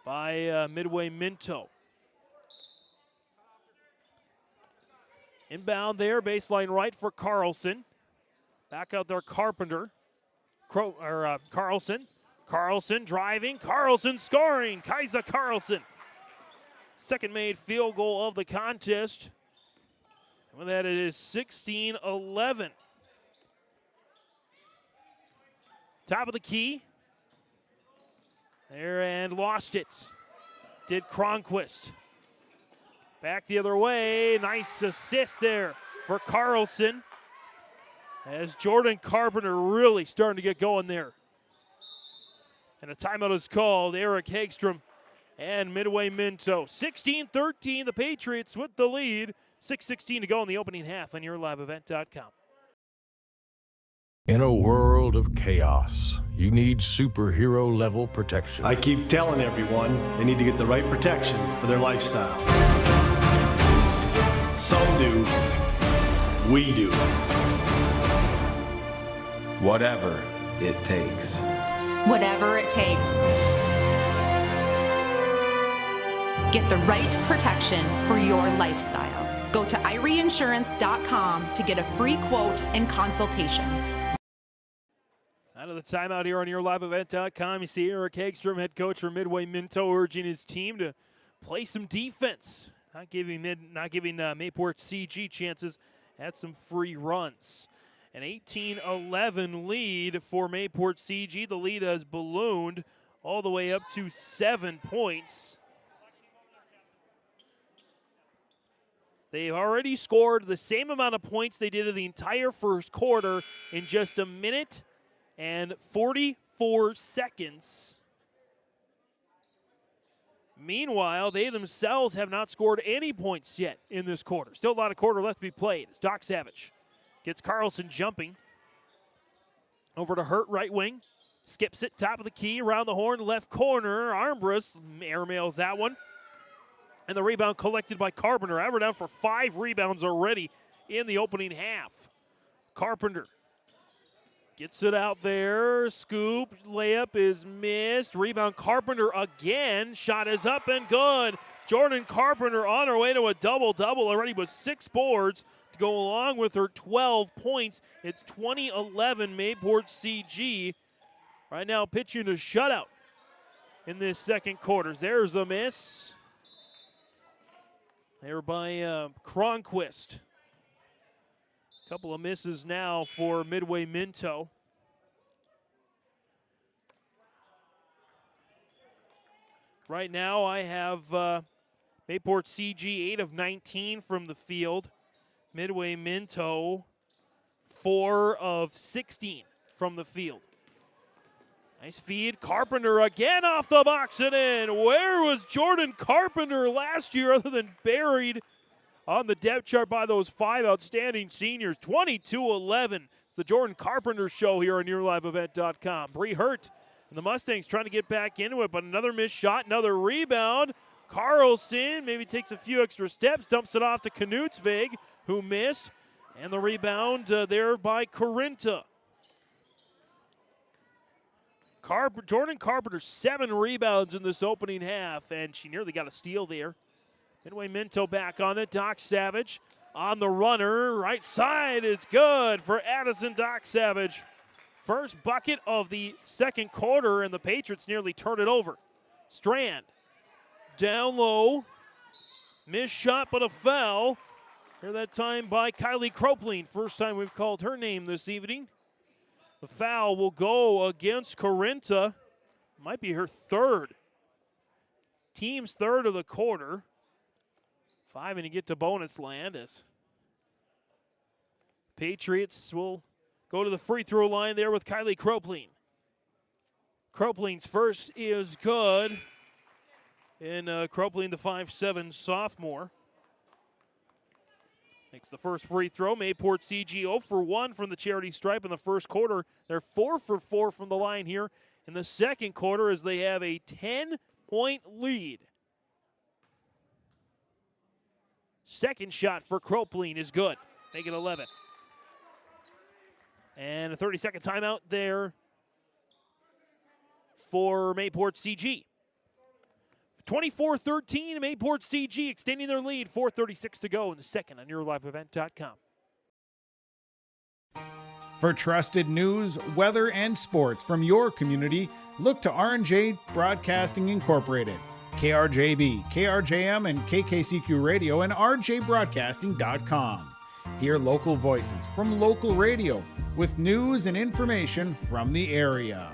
by Midway-Minto. Inbound there, baseline right for Carlson. Back out there, Carpenter. Carlson. Carlson driving. Carlson scoring. Kaisa Carlson. Second made field goal of the contest. And with that, it is 16-11. Top of the key. There and lost it. Did Cronquist. Back the other way. Nice assist there for Carlson. As Jordan Carpenter really starting to get going there. And a timeout is called. Eric Hagstrom and Midway-Minto. 16-13, the Patriots with the lead. 6:16 to go in the opening half on YourLiveEvent.com. In a world of chaos, you need superhero-level protection. I keep telling everyone they need to get the right protection for their lifestyle. Some do. We do. Whatever it takes. Whatever it takes. Get the right protection for your lifestyle. Go to IRIinsurance.com to get a free quote and consultation. Out of the timeout here on YourLiveEvent.com, you see Eric Hagstrom, head coach for Midway-Minto, urging his team to play some defense, not giving Mayport CG chances at some free runs. An 18-11 lead for Mayport CG. The lead has ballooned all the way up to 7 points. They've already scored the same amount of points they did in the entire first quarter in just a minute and 44 seconds. Meanwhile, they themselves have not scored any points yet in this quarter. Still a lot of quarter left to be played. It's Doc Savage. Gets Carlson jumping. Over to Hurt, right wing. Skips it, top of the key, around the horn, left corner. Armbrust airmails that one. And the rebound collected by Carpenter. We're down for 5 rebounds already in the opening half. Carpenter gets it out there. Scoop, layup is missed. Rebound Carpenter again. Shot is up and good. Jordan Carpenter on her way to a double-double already with 6 boards to go along with her 12 points. It's 20-11 Mayport CG. Right now pitching a shutout. in this second quarter. There's a miss. There by Cronquist. Couple of misses now for Midway-Minto. Right now I have Mayport CG 8 of 19 from the field. Midway-Minto 4 of 16 from the field. Nice feed. Carpenter again off the box and in. Where was Jordan Carpenter last year other than buried on the depth chart by those 5 outstanding seniors? 22-11. It's the Jordan Carpenter show here on YourLiveEvent.com. Bree Hurt and the Mustangs trying to get back into it, but another missed shot, another rebound. Carlson maybe takes a few extra steps, dumps it off to Knutsvig, who missed. And the rebound there by Corinta. Jordan Carpenter, 7 rebounds in this opening half, and she nearly got a steal there. Midway-Minto back on it. Doc Savage on the runner. Right side is good for Addison Doc Savage. First bucket of the second quarter, and the Patriots nearly turn it over. Strand down low. Missed shot, but a foul. Here that time by Kylie Cropling. First time we've called her name this evening. The foul will go against Corinta. Might be her third. Team's third of the quarter. 5 and you get to bonus land as Patriots will go to the free throw line there with Kylie Cropling. Cropling's first is good. And Cropling, the 5'7" sophomore. Makes the first free throw. Mayport CG 0 for 1 from the charity stripe in the first quarter. They're 4 for 4 from the line here in the second quarter as they have a 10-point lead. Second shot for Cropling is good. Make it 11. And a 30-second timeout there for Mayport CG. 24-13, Mayport CG extending their lead. 4:36 to go in the second on YourLiveEvent.com. For trusted news, weather, and sports from your community, look to R&J Broadcasting Incorporated. KRJB, KRJM, and KKCQ Radio and rjbroadcasting.com. Hear local voices from local radio with news and information from the area.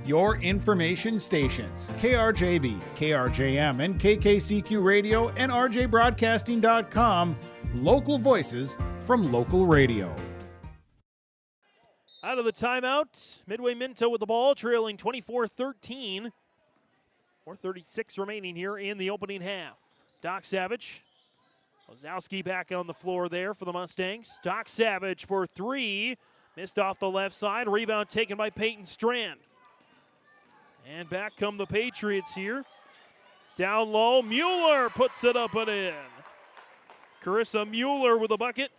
Your information stations, KRJB, KRJM, and KKCQ Radio and rjbroadcasting.com. Local voices from local radio. Out of the timeout, Midway-Minto with the ball, trailing 24-13. 4:36 remaining here in the opening half. Doc Savage. Ozowski back on the floor there for the Mustangs. Doc Savage for 3. Missed off the left side. Rebound taken by Peyton Strand. And back come the Patriots here. Down low, Mueller puts it up and in. Carissa Mueller with a bucket.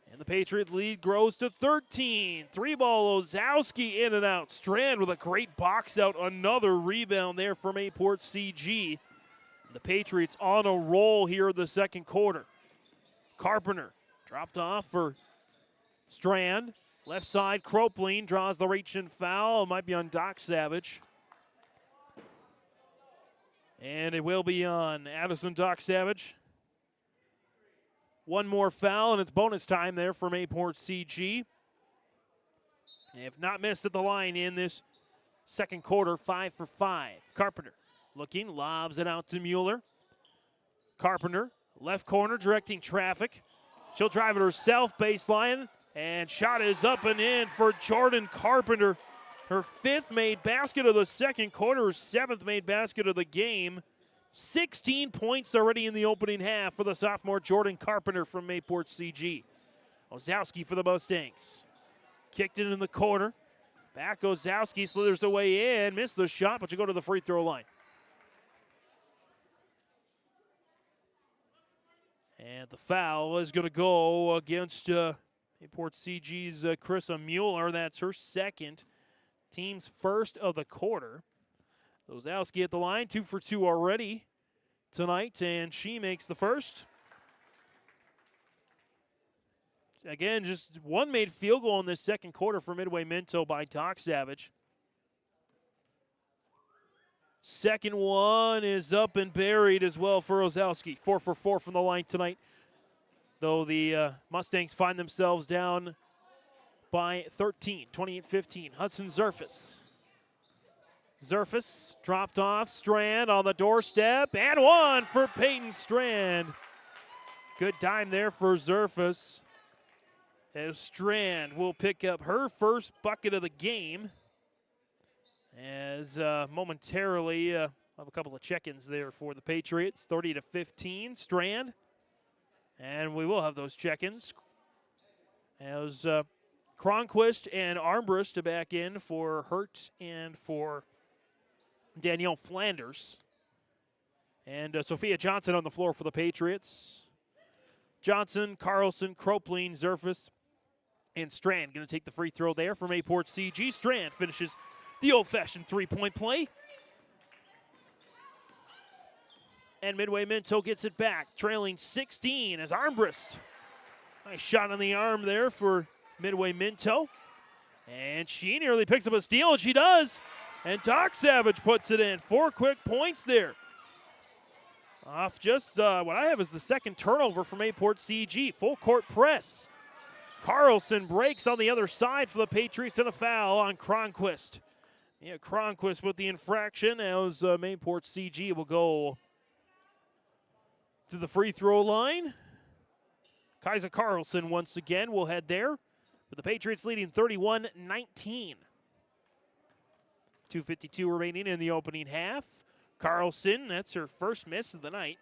And the Patriot lead grows to 13. 3-ball Ozowski in and out. Strand with a great box out. Another rebound there from Mayport CG. The Patriots on a roll here in the second quarter. Carpenter dropped off for Strand. Left side, Cropling draws the reach and foul. It might be on Doc Savage. And it will be on Addison Doc Savage. One more foul, and it's bonus time there for Mayport CG. They have not missed at the line in this second quarter, 5 for 5. Carpenter looking, lobs it out to Mueller. Carpenter, left corner, directing traffic. She'll drive it herself, baseline. And shot is up and in for Jordan Carpenter. Her 5th made basket of the second quarter, her 7th made basket of the game. 16 points already in the opening half for the sophomore Jordan Carpenter from Mayport CG. Ozowski for the Mustangs. Kicked it in the corner. Back Ozowski slithers away in. Missed the shot, but you go to the free throw line. And the foul is going to go against Mayport CG's Carissa Mueller. That's her second. Team's first of the quarter. Ozowski at the line, 2 for 2 already tonight, and she makes the first. Again, just one made field goal in this second quarter for Midway-Minto by Doc Savage. Second one is up and buried as well for Ozowski. 4 for 4 from the line tonight. Though the Mustangs find themselves down by 13, 28-15. Hudson Zerfus. Zerfus dropped off. Strand on the doorstep. And one for Peyton Strand. Good time there for Zerfus. As Strand will pick up her first bucket of the game. As momentarily, I'll have a couple of check-ins there for the Patriots. 30-15, Strand. And we will have those check-ins. As Cronquist and Armbrust back in for Hurt and for Danielle Flanders. And Sophia Johnson on the floor for the Patriots. Johnson, Carlson, Cropline, Zerfus, and Strand going to take the free throw there from Mayport CG. Strand finishes the old-fashioned three-point play. And Midway-Minto gets it back, trailing 16 as Armbrust. Nice shot on the arm there for Midway-Minto. And she nearly picks up a steal, and she does. And Doc Savage puts it in. 4 quick points there. Off just what I have is the second turnover from Mayport CG. Full court press. Carlson breaks on the other side for the Patriots and a foul on Cronquist. Yeah, Cronquist with the infraction as Mayport CG will go to the free throw line. Kaiser Carlson once again will head there. With the Patriots leading 31-19. 2:52 remaining in the opening half. Carlson, that's her first miss of the night.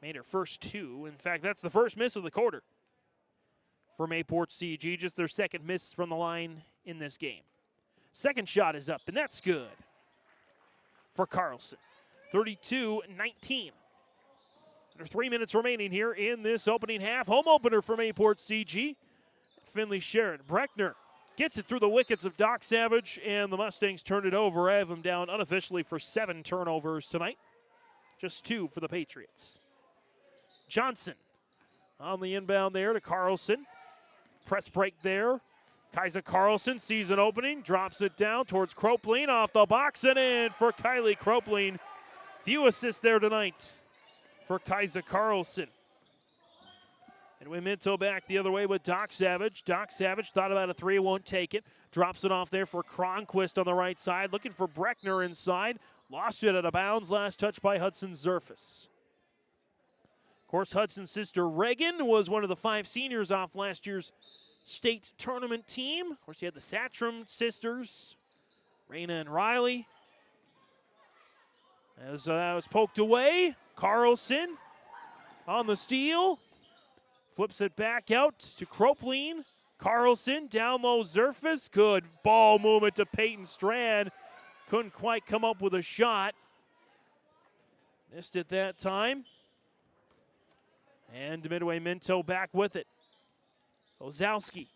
Made her first 2. In fact, that's the first miss of the quarter for Mayport CG. Just their second miss from the line in this game. Second shot is up, and that's good for Carlson. 32-19. Under 3 minutes remaining here in this opening half. Home opener for Mayport CG. Finley Sharon. Breckner gets it through the wickets of Doc Savage, and the Mustangs turn it over. I have them down unofficially for 7 turnovers tonight. Just 2 for the Patriots. Johnson on the inbound there to Carlson. Press break there. Kaiser Carlson sees an opening, drops it down towards Cropline, off the box and in for Kylie Cropline. Few assists there tonight for Kaiser Carlson. And Minto back the other way with Doc Savage. Doc Savage thought about a 3, won't take it. Drops it off there for Cronquist on the right side. Looking for Breckner inside. Lost it out of bounds. Last touch by Hudson Zerfus. Of course, Hudson's sister Reagan was one of the 5 seniors off last year's state tournament team. Of course, you had the Satcham sisters, Raina and Riley. As that was poked away, Carlson on the steal. Flips it back out to Cropline. Carlson, down low, Zerfus. Good ball movement to Peyton Strand. Couldn't quite come up with a shot. Missed it that time. And Midway-Minto back with it. Ozowski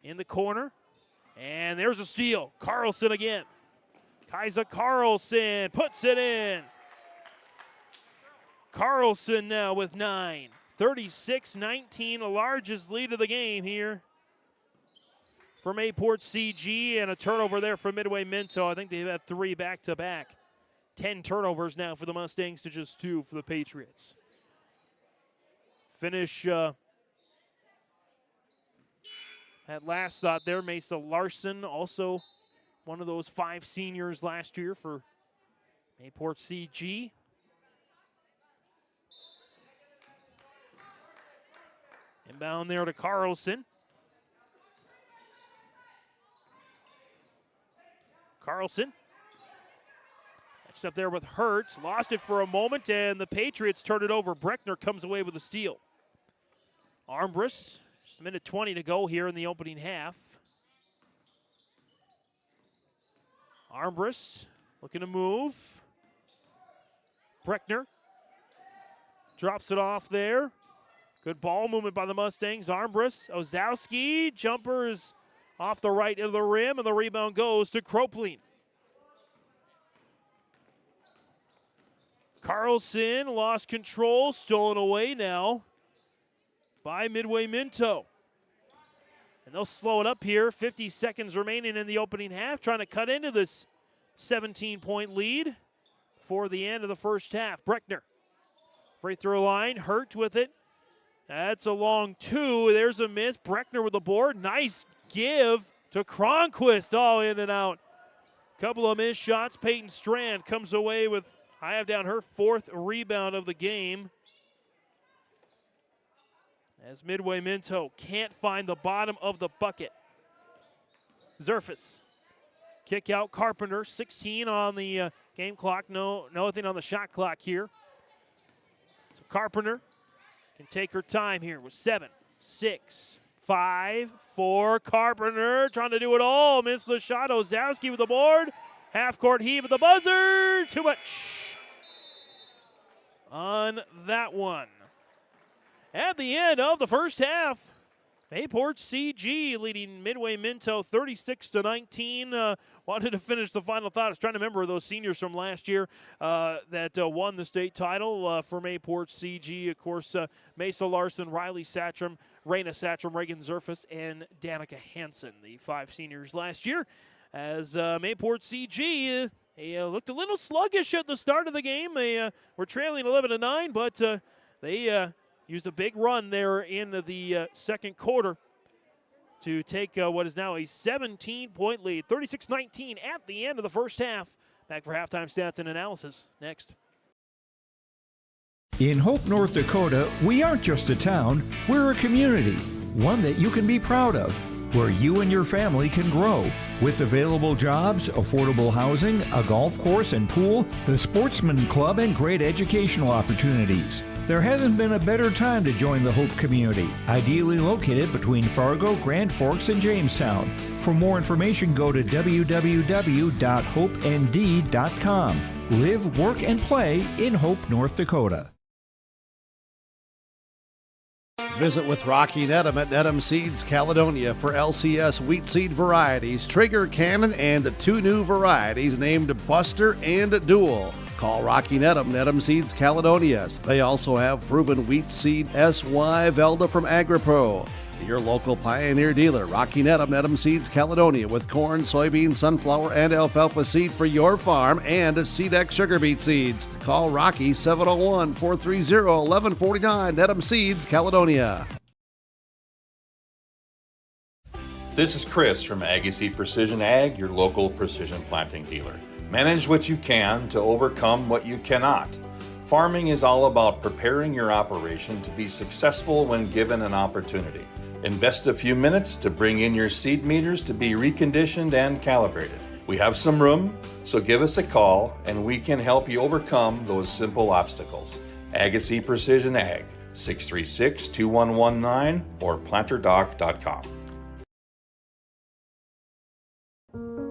in the corner. And there's a steal. Carlson again. Kaiser Carlson puts it in. Carlson now with 9. 36-19, the largest lead of the game here for Mayport CG, and a turnover there for Midway-Minto. I think they've had 3 back-to-back. 10 turnovers now for the Mustangs to just 2 for the Patriots. Finish that last thought there. Mesa Larson, also one of those 5 seniors last year for Mayport CG. Inbound there to Carlson. Carlson matched up there with Hurt. Lost it for a moment, and the Patriots turn it over. Breckner comes away with a steal. Armbrust, just a minute 20 to go here in the opening half. Armbrust looking to move. Breckner drops it off there. Good ball movement by the Mustangs. Armbrust, Ozowski, jumpers off the right of the rim, and the rebound goes to Cropline. Carlson lost control, stolen away now by Midway-Minto. And they'll slow it up here. 50 seconds remaining in the opening half, trying to cut into this 17-point lead. for the end of the first half. Breckner, free throw line, Hurt with it. That's a long two. There's a miss. Breckner with the board. Nice give to Cronquist. All in and out. Couple of missed shots. Peyton Strand comes away with, I have down her 4th rebound of the game. As Midway-Minto can't find the bottom of the bucket. Zerfus. Kick out Carpenter. 16 on the game clock. Nothing on the shot clock here. So Carpenter can take her time here with 7, 6, 5, 4. Carpenter trying to do it all. Missed the shot. Ozowski with the board. Half-court heave at the buzzer. Too much on that one. At the end of the first half, Mayport CG leading Midway-Minto 36-19. Wanted to finish the final thought. I was trying to remember those seniors from last year that won the state title for Mayport CG. Of course, Mesa Larson, Riley Satcham, Raina Satcham, Reagan Zerfus, and Danica Hansen, the 5 seniors last year. As Mayport CG looked a little sluggish at the start of the game. They were trailing 11-9, but they used a big run there in the second quarter to take what is now a 17-point lead. 36-19 at the end of the first half. Back for halftime stats and analysis next. In Hope, North Dakota, we aren't just a town, we're a community, one that you can be proud of, where you and your family can grow. With available jobs, affordable housing, a golf course and pool, the Sportsman Club, and great educational opportunities. There hasn't been a better time to join the Hope community, ideally located between Fargo, Grand Forks, and Jamestown. For more information, go to www.hopend.com. Live, work, and play in Hope, North Dakota. Visit with Rocky Nedham at Nedham Seeds Caledonia for LCS wheat seed varieties, Trigger Cannon, and 2 new varieties named Buster and Dual. Call Rocky Nedham, Nedham Seeds Caledonia. They also have proven wheat seed SY Velda from AgriPro. Your local Pioneer dealer, Rocky Nedham, Nedham Seeds Caledonia, with corn, soybean, sunflower, and alfalfa seed for your farm, and Seedex sugar beet seeds. Call Rocky 701-430-1149, Nedham Seeds Caledonia. This is Chris from Agassiz Precision Ag, your local precision planting dealer. Manage what you can to overcome what you cannot. Farming is all about preparing your operation to be successful when given an opportunity. Invest a few minutes to bring in your seed meters to be reconditioned and calibrated. We have some room, so give us a call and we can help you overcome those simple obstacles. Agassiz Precision Ag, 636-2119 or planterdoc.com.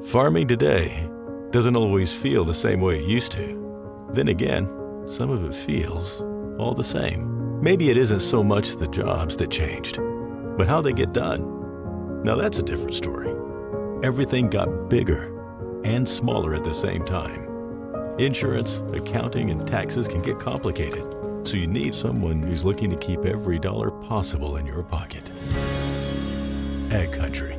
Farming today doesn't always feel the same way it used to. Then again, some of it feels all the same. Maybe it isn't so much the jobs that changed, but how they get done. Now that's a different story. Everything got bigger and smaller at the same time. Insurance, accounting, and taxes can get complicated, so you need someone who's looking to keep every dollar possible in your pocket. Ag Country.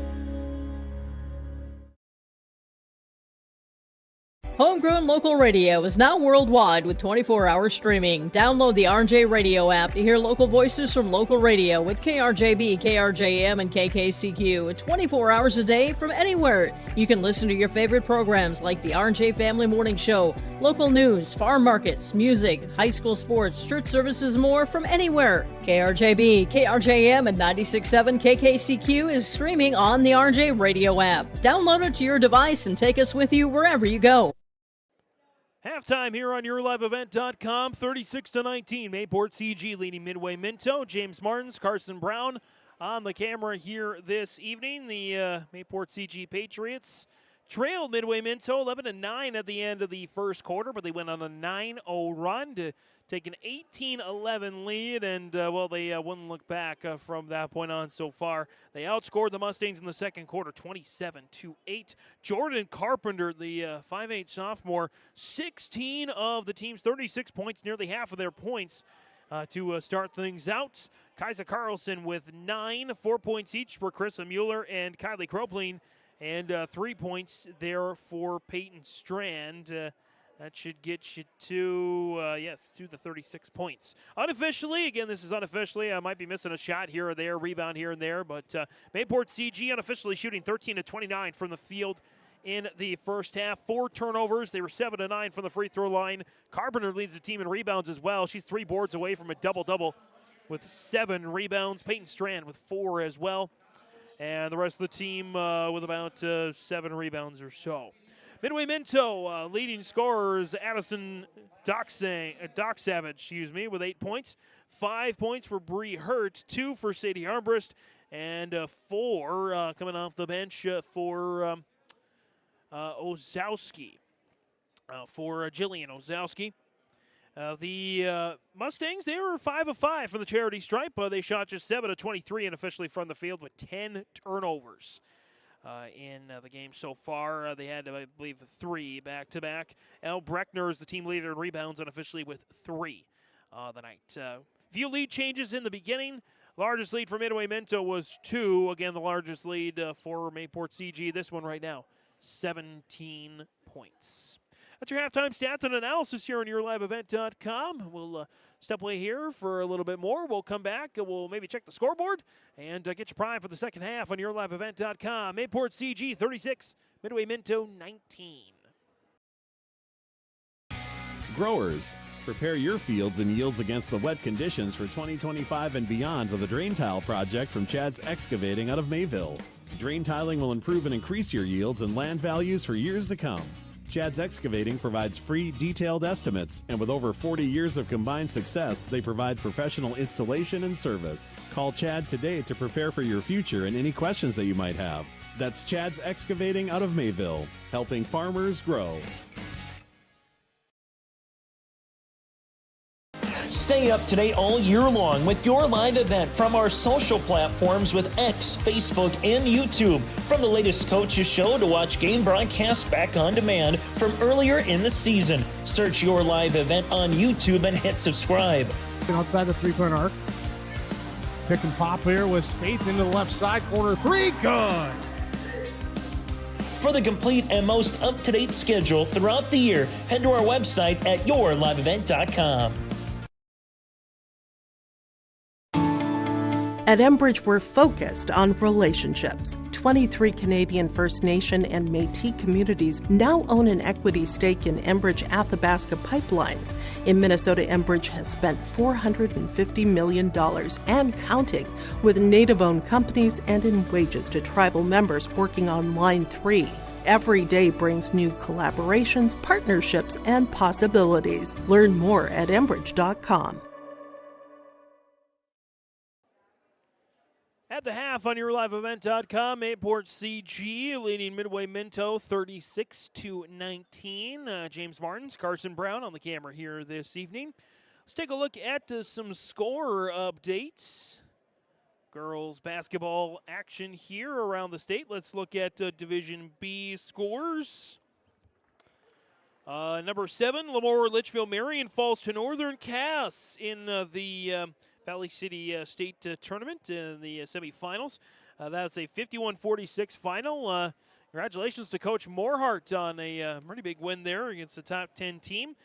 Homegrown local radio is now worldwide with 24-hour streaming. Download the RJ Radio app to hear local voices from local radio with KRJB, KRJM, and KKCQ 24 hours a day from anywhere. You can listen to your favorite programs like the RJ Family Morning Show, local news, farm markets, music, high school sports, church services, more from anywhere. KRJB, KRJM, and 96.7 KKCQ is streaming on the RJ Radio app. Download it to your device and take us with you wherever you go. Halftime here on YourLiveEvent.com, 36-19. Mayport CG leading Midway-Minto. James Martins, Carson Brown on the camera here this evening. The Mayport CG Patriots trailed Midway-Minto 11-9 at the end of the first quarter, but they went on a 9-0 run to take an 18-11 lead, and, they wouldn't look back from that point on so far. They outscored the Mustangs in the second quarter 27-8. Jordan Carpenter, the 5'8 sophomore, 16 of the team's 36 points, nearly half of their points to start things out. Kaisa Carlson with 9, 4 points each for Carissa Mueller and Kylie Kropling, and 3 points there for Peyton Strand. That should get you to, to the 36 points. Unofficially, again, this is unofficially. I might be missing a shot here or there, rebound here and there, but Mayport CG unofficially shooting 13 of 29 from the field in the first half. 4 turnovers. They were 7 of 9 from the free throw line. Carpenter leads the team in rebounds as well. She's 3 boards away from a double-double with 7 rebounds. Peyton Strand with 4 as well. And the rest of the team with about 7 rebounds or so. Midway-Minto leading scorers Addison Doc Savage, with 8 points. 5 points for Bree Hurt, 2 for Sadie Armbrust, and 4 coming off the bench for Ozowski, for Jillian Ozowski. The Mustangs, they were 5 of 5 from the charity stripe. They shot just 7 of 23 and officially from the field with 10 turnovers. In the game so far. They had, I believe, 3 back-to-back. Elle Breckner is the team leader in rebounds unofficially with 3 the night. Few lead changes in the beginning. Largest lead for Midway-Minto was 2. Again, the largest lead for Mayport CG. This one right now, 17 points. That's your halftime stats and analysis here on YourLiveEvent.com. We'll step away here for a little bit more. We'll come back. We'll maybe check the scoreboard and get you primed for the second half on YourLiveEvent.com. Mayport CG 36, Midway-Minto 19. Growers, prepare your fields and yields against the wet conditions for 2025 and beyond with a drain tile project from Chad's Excavating out of Mayville. Drain tiling will improve and increase your yields and land values for years to come. Chad's Excavating provides free, detailed estimates, and with over 40 years of combined success, they provide professional installation and service. Call Chad today to prepare for your future and any questions that you might have. That's Chad's Excavating out of Mayville, helping farmers grow. Stay up to date all year long with your live event from our social platforms with X, Facebook, and YouTube. From the latest coaches show to watch game broadcasts back on demand from earlier in the season. Search your live event on YouTube and hit subscribe. Outside the three-point arc. Pick and pop here with Spaeth into the left side corner. 3, good! For the complete and most up-to-date schedule throughout the year, head to our website at yourliveevent.com. At Enbridge, we're focused on relationships. 23 Canadian First Nation and Métis communities now own an equity stake in Enbridge Athabasca Pipelines. In Minnesota, Enbridge has spent $450 million and counting with Native-owned companies and in wages to tribal members working on Line 3. Every day brings new collaborations, partnerships, and possibilities. Learn more at Enbridge.com. At the half on YourLiveEvent.com, Mayport CG leading Midway-Minto 36-19. James Martins, Carson Brown on the camera here this evening. Let's take a look at some score updates. Girls basketball action here around the state. Let's look at Division B scores. Number 7, Lemoore Litchfield Marion falls to Northern Cass in the Valley City State Tournament in the semifinals. That's a 51-46 final. Congratulations to Coach Morehart on a pretty big win there against the top 10 team.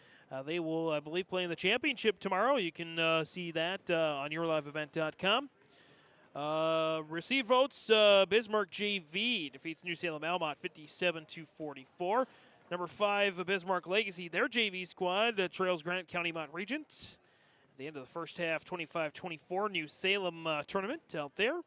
They will, I believe, play in the championship tomorrow. You can see that on YourLiveEvent.com. Receive votes, Bismarck JV defeats New Salem Almont 57-44. Number 5, Bismarck Legacy, their JV squad trails Grant County Mont Regent. At the end of the first half, 25-24, New Salem tournament out there.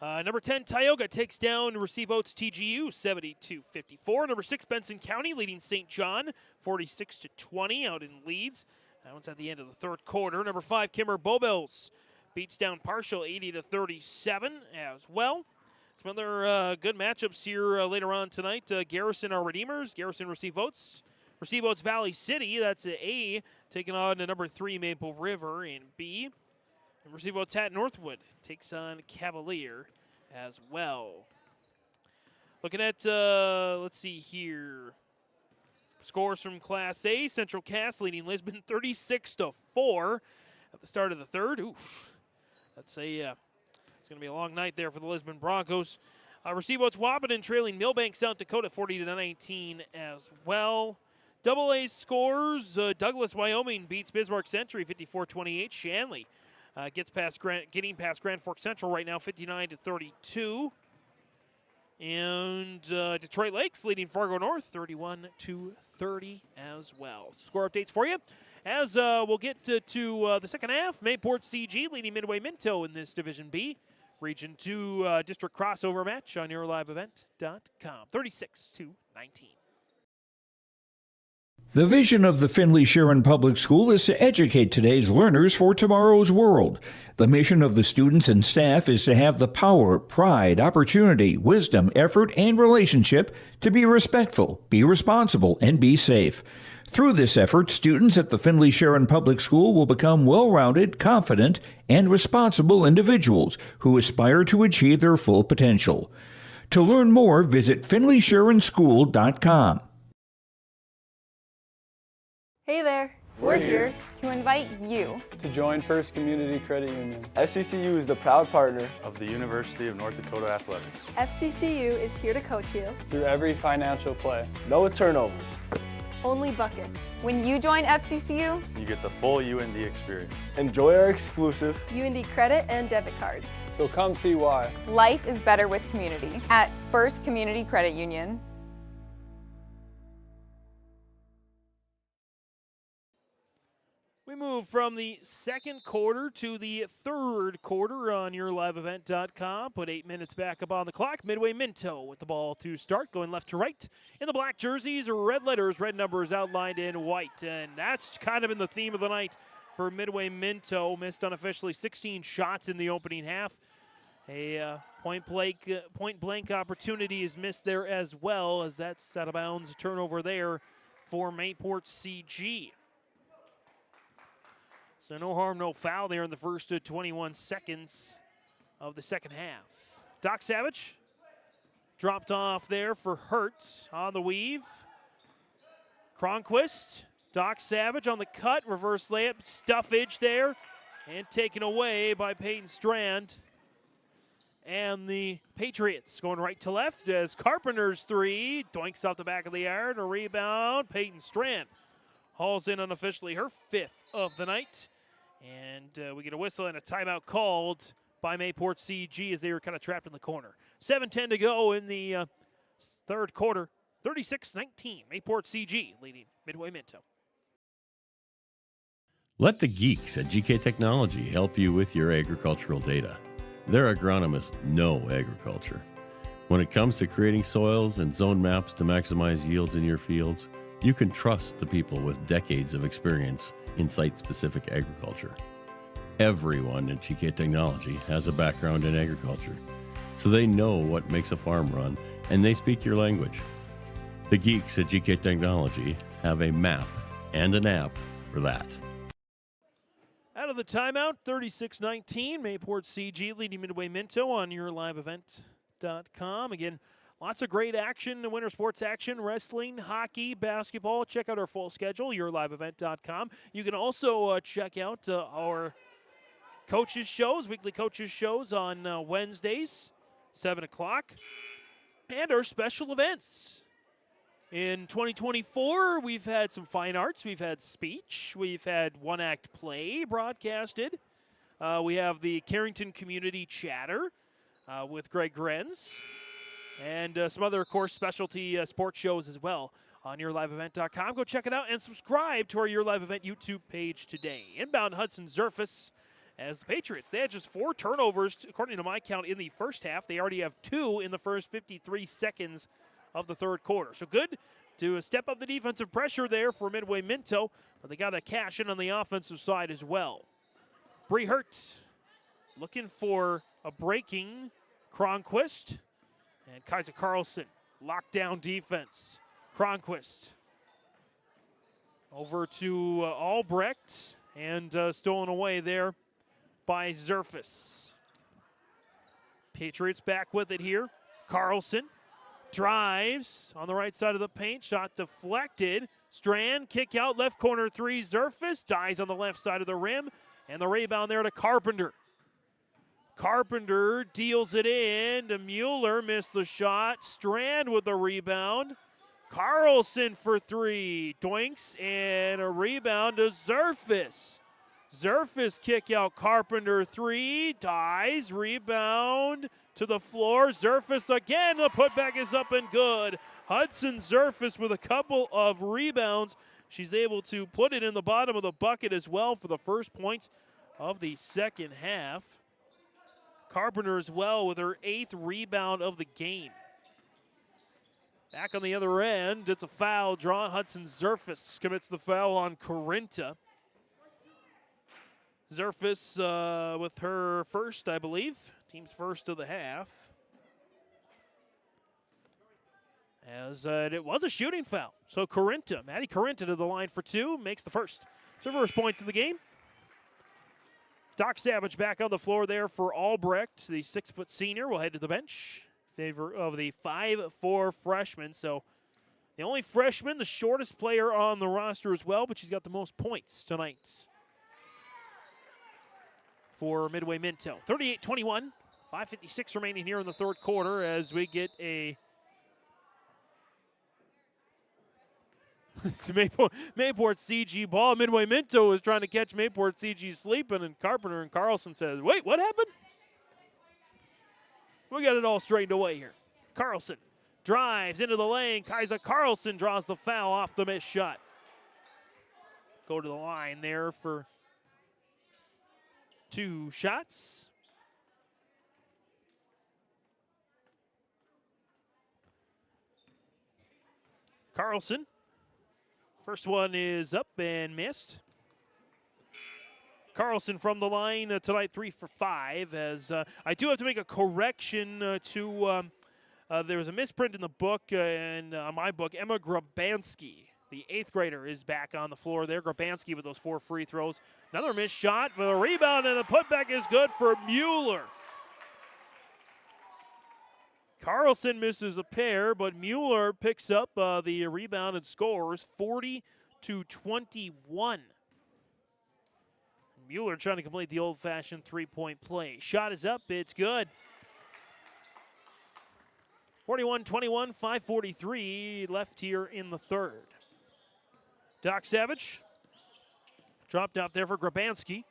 Number 10, Tioga takes down Receive Oats TGU, 72-54. Number 6, Benson County leading St. John, 46-20 out in Leeds. That one's at the end of the third quarter. Number 5, Kimmer Bobels beats down Partial, 80-37 as well. Some other good matchups here later on tonight. Garrison are Redeemers. Garrison Receive Votes. Receive Votes Valley City, that's an A, taking on number 3 Maple River in B. And Receive Votes Hat Northwood takes on Cavalier as well. Looking at, let's see here. Scores from Class A. Central Cass leading Lisbon 36-4 at the start of the third. Oof. That's a, it's going to be a long night there for the Lisbon Broncos. Receive Votes Wapaton trailing Millbank, South Dakota 40-19 as well. AA scores. Douglas, Wyoming beats Bismarck Century 54-28. Shanley getting past Grand Forks Central right now 59-32. And Detroit Lakes leading Fargo North 31-30 as well. Score updates for you as we'll get to the second half. Mayport CG leading Midway-Minto in this Division B. Region 2 district crossover match on yourliveevent.com. 36-19. The vision of the Findlay Sharon Public School is to educate today's learners for tomorrow's world. The mission of the students and staff is to have the power, pride, opportunity, wisdom, effort, and relationship to be respectful, be responsible, and be safe. Through this effort, students at the Findlay Sharon Public School will become well-rounded, confident, and responsible individuals who aspire to achieve their full potential. To learn more, visit FindlaySharonSchool.com. Hey there, we're here to invite you to join First Community Credit Union. FCCU is the proud partner of the University of North Dakota Athletics. FCCU is here to coach you through every financial play. No turnovers. Only buckets. When you join FCCU, you get the full UND experience. Enjoy our exclusive UND credit and debit cards. So come see why. Life is better with community at First Community Credit Union. We move from the second quarter to the third quarter on yourliveevent.com. Put 8 minutes back up on the clock. Midway-Minto with the ball to start, going left to right. In the black jerseys, red letters, red numbers outlined in white. And that's kind of been the theme of the night for Midway-Minto. Missed unofficially 16 shots in the opening half. A point-blank opportunity is missed there as well, as that's out of bounds. Turnover there for Mayport CG. So no harm, no foul there in the first 21 seconds of the second half. Doc Savage dropped off there for Hertz on the weave. Cronquist, Doc Savage on the cut, reverse layup, stuffage there, and taken away by Peyton Strand. And the Patriots going right to left as Carpenter's three doinks off the back of the iron. A rebound, Peyton Strand hauls in unofficially her fifth of the night. And we get a whistle and a timeout called by Mayport CG as they were kind of trapped in the corner. 7:10 to go in the third quarter. 36-19, Mayport CG leading Midway-Minto. Let the geeks at GK Technology help you with your agricultural data. Their agronomists know agriculture. When it comes to creating soils and zone maps to maximize yields in your fields, you can trust the people with decades of experience in site-specific agriculture. Everyone at GK Technology has a background in agriculture, so they know what makes a farm run, and they speak your language. The geeks at GK Technology have a map and an app for that. Out of the timeout, 36-19, Mayport CG leading Midway-Minto on yourliveevent.com. Again, lots of great action, winter sports action, wrestling, hockey, basketball. Check out our full schedule, yourliveevent.com. You can also check out our coaches shows, weekly coaches shows on Wednesdays, 7 o'clock, and our special events. In 2024, we've had some fine arts, we've had speech, we've had one-act play broadcasted. We have the Carrington Community Chatter with Greg Grenz. And some other, of course, specialty sports shows as well on yourliveevent.com. Go check it out and subscribe to our Your Live Event YouTube page today. Inbound Hudson Zerfus as the Patriots. They had just 4 turnovers, according to my count, in the first half. They already have 2 in the first 53 seconds of the third quarter. So good to step up the defensive pressure there for Midway-Minto, but they got to cash in on the offensive side as well. Bree Hertz looking for a breaking Cronquist. And Kaiser Carlson, lockdown defense. Cronquist over to Albrecht, and stolen away there by Zerfus. Patriots back with it here. Carlson drives on the right side of the paint. Shot deflected. Strand, kick out, left corner three. Zerfus dies on the left side of the rim. And the rebound there to Carpenter. Carpenter deals it in to Mueller. Missed the shot. Strand with the rebound. Carlson for three. Doinks and a rebound to Zerfus. Zerfus kick out. Carpenter three. Dies. Rebound to the floor. Zerfus again. The putback is up and good. Hudson Zerfus with a couple of rebounds. She's able to put it in the bottom of the bucket as well for the first points of the second half. Carpenter as well with her 8th rebound of the game. Back on the other end, it's a foul drawn. Hudson Zerfus commits the foul on Corinta. Zerfus with her first, I believe. Team's first of the half. As it was a shooting foul. So Maddie Corinta to the line for two, makes the first. So first points of the game. Doc Savage back on the floor there for Albrecht. The 6-foot senior will head to the bench in favor of the 5'4" freshman. So the only freshman, the shortest player on the roster as well, but she's got the most points tonight for Midway-Minto. 38-21, 5:56 remaining here in the third quarter as we get a it's Mayport CG ball. Midway-Minto was trying to catch Mayport CG sleeping, and Carpenter and Carlson says, wait, what happened? We got it all straightened away here. Carlson drives into the lane. Kaisa Carlson draws the foul off the missed shot. Go to the line there for 2 shots. Carlson. First one is up and missed. Carlson from the line tonight, 3 for 5. As I do have to make a correction there was a misprint in the book and my book. Emma Grabansky, the 8th grader, is back on the floor there. Grabansky with those 4 free throws. Another missed shot with a rebound, and a putback is good for Mueller. Carlson misses a pair, but Mueller picks up the rebound and scores 40-21. Mueller trying to complete the old-fashioned three-point play. Shot is up. It's good. 41-21, 5:43 left here in the third. Doc Savage dropped out there for Grabansky.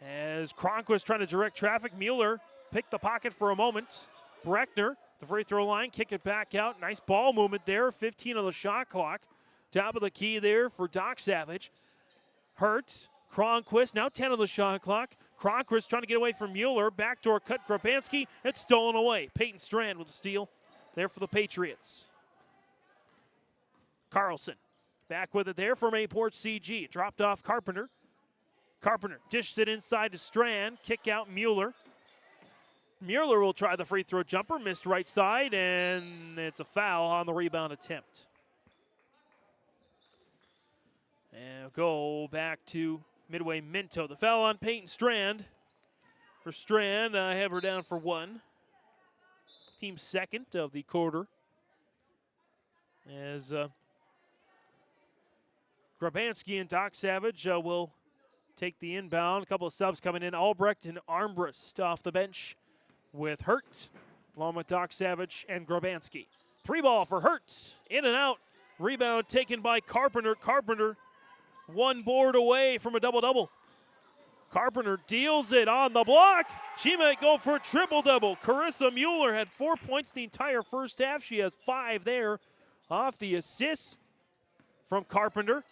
As Cronquist trying to direct traffic, Mueller picked the pocket for a moment. Breckner, the free throw line, kick it back out. Nice ball movement there. 15 on the shot clock. Top of the key there for Doc Savage. Hurts. Cronquist, now 10 on the shot clock. Cronquist trying to get away from Mueller. Backdoor cut Grabansky. It's stolen away. Peyton Strand with the steal there for the Patriots. Carlson back with it there for Mayport CG. Dropped off Carpenter. Carpenter dishes it inside to Strand. Kick out Mueller. Mueller will try the free throw jumper. Missed right side, and it's a foul on the rebound attempt. And go back to Midway-Minto. The foul on Peyton Strand. For Strand, I have her down for 1. Team second of the quarter. As Grabansky and Doc Savage will take the inbound. A couple of subs coming in. Albrecht and Armbrust off the bench with Hurt, along with Doc Savage and Grabansky. 3 ball for Hurt. In and out. Rebound taken by Carpenter. Carpenter 1 board away from a double-double. Carpenter deals it on the block. She might go for a triple-double. Carissa Mueller had 4 points the entire first half. She has 5 there off the assist from Carpenter.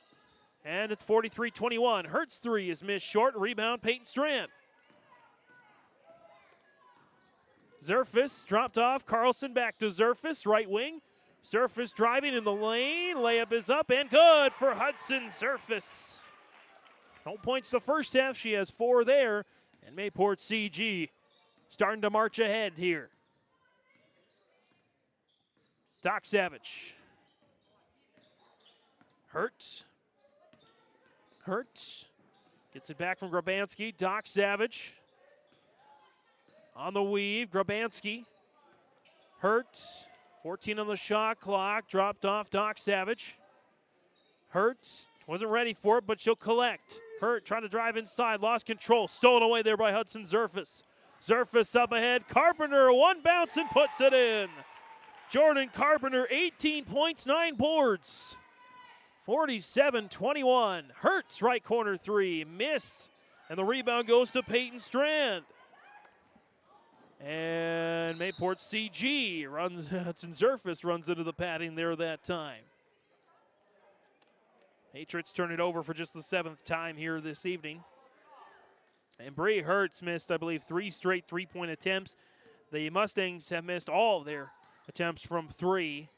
And it's 43-21. Hurts 3 is missed short. Rebound, Peyton Strand. Zerfus dropped off. Carlson back to Zerfus, right wing. Zerfus driving in the lane. Layup is up and good for Hudson Zerfus. No points the first half. She has 4 there. And Mayport CG starting to march ahead here. Doc Savage. Hurts. Gets it back from Grabansky. Doc Savage. On the weave, Grabansky. Hurts. 14 on the shot clock. Dropped off Doc Savage. Hurts. Wasn't ready for it, but she'll collect. Hurt trying to drive inside. Lost control. Stolen away there by Hudson Zerfus. Zerfus up ahead. Carpenter, 1 bounce and puts it in. Jordan Carpenter, 18 points, 9 boards. 47-21. Hertz, right corner three, missed. And the rebound goes to Peyton Strand. And Mayport CG runs, Hudson Zerfus runs into the padding there that time. Patriots turn it over for just the 7th time here this evening. And Bree Hertz missed, I believe, 3 straight three-point attempts. The Mustangs have missed all of their attempts from 3.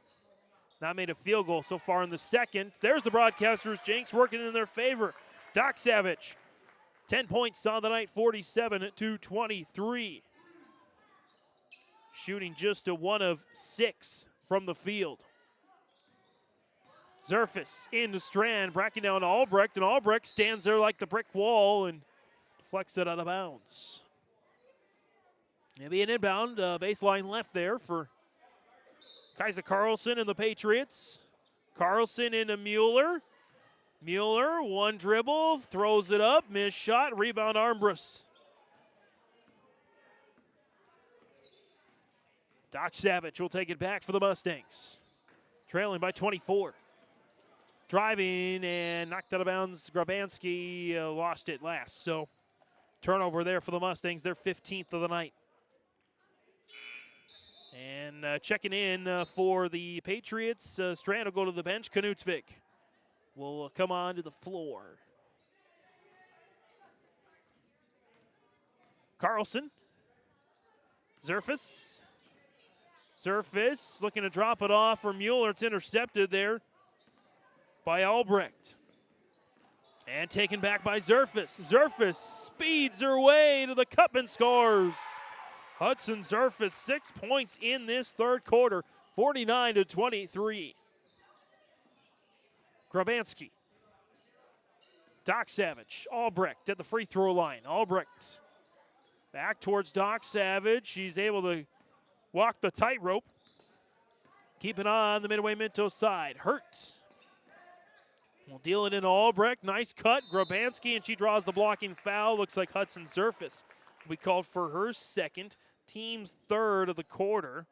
Not made a field goal so far in the second. There's the broadcasters' jinx working in their favor. Doc Savage, 10 points on the night, 47-23. Shooting just a 1 of 6 from the field. Zerfus into Strand, bracking down to Albrecht, and Albrecht stands there like the brick wall and deflects it out of bounds. Maybe an inbound, baseline left there for Kaiser Carlson and the Patriots. Carlson into Mueller. Mueller, one dribble, throws it up, missed shot, rebound Armbrust. Doc Savage will take it back for the Mustangs. Trailing by 24. Driving and knocked out of bounds. Grabanski lost it last. So turnover there for the Mustangs, their 15th of the night. And checking in for the Patriots, Strand will go to the bench. Knutsvik will come on to the floor. Carlson. Zerfus. Zerfus looking to drop it off for Mueller. It's intercepted there by Albrecht. And taken back by Zerfus. Zerfus speeds her way to the cup and scores. Hudson Zerfus, 6 points in this third quarter, 49-23. Grabanski. Doc Savage. Albrecht at the free throw line. Albrecht back towards Doc Savage. She's able to walk the tightrope. Keeping on the Midway-Minto side. Hertz will deal it in Albrecht. Nice cut. Grabanski, and she draws the blocking foul. Looks like Hudson Zerfus will be called for her second, team's third of the quarter.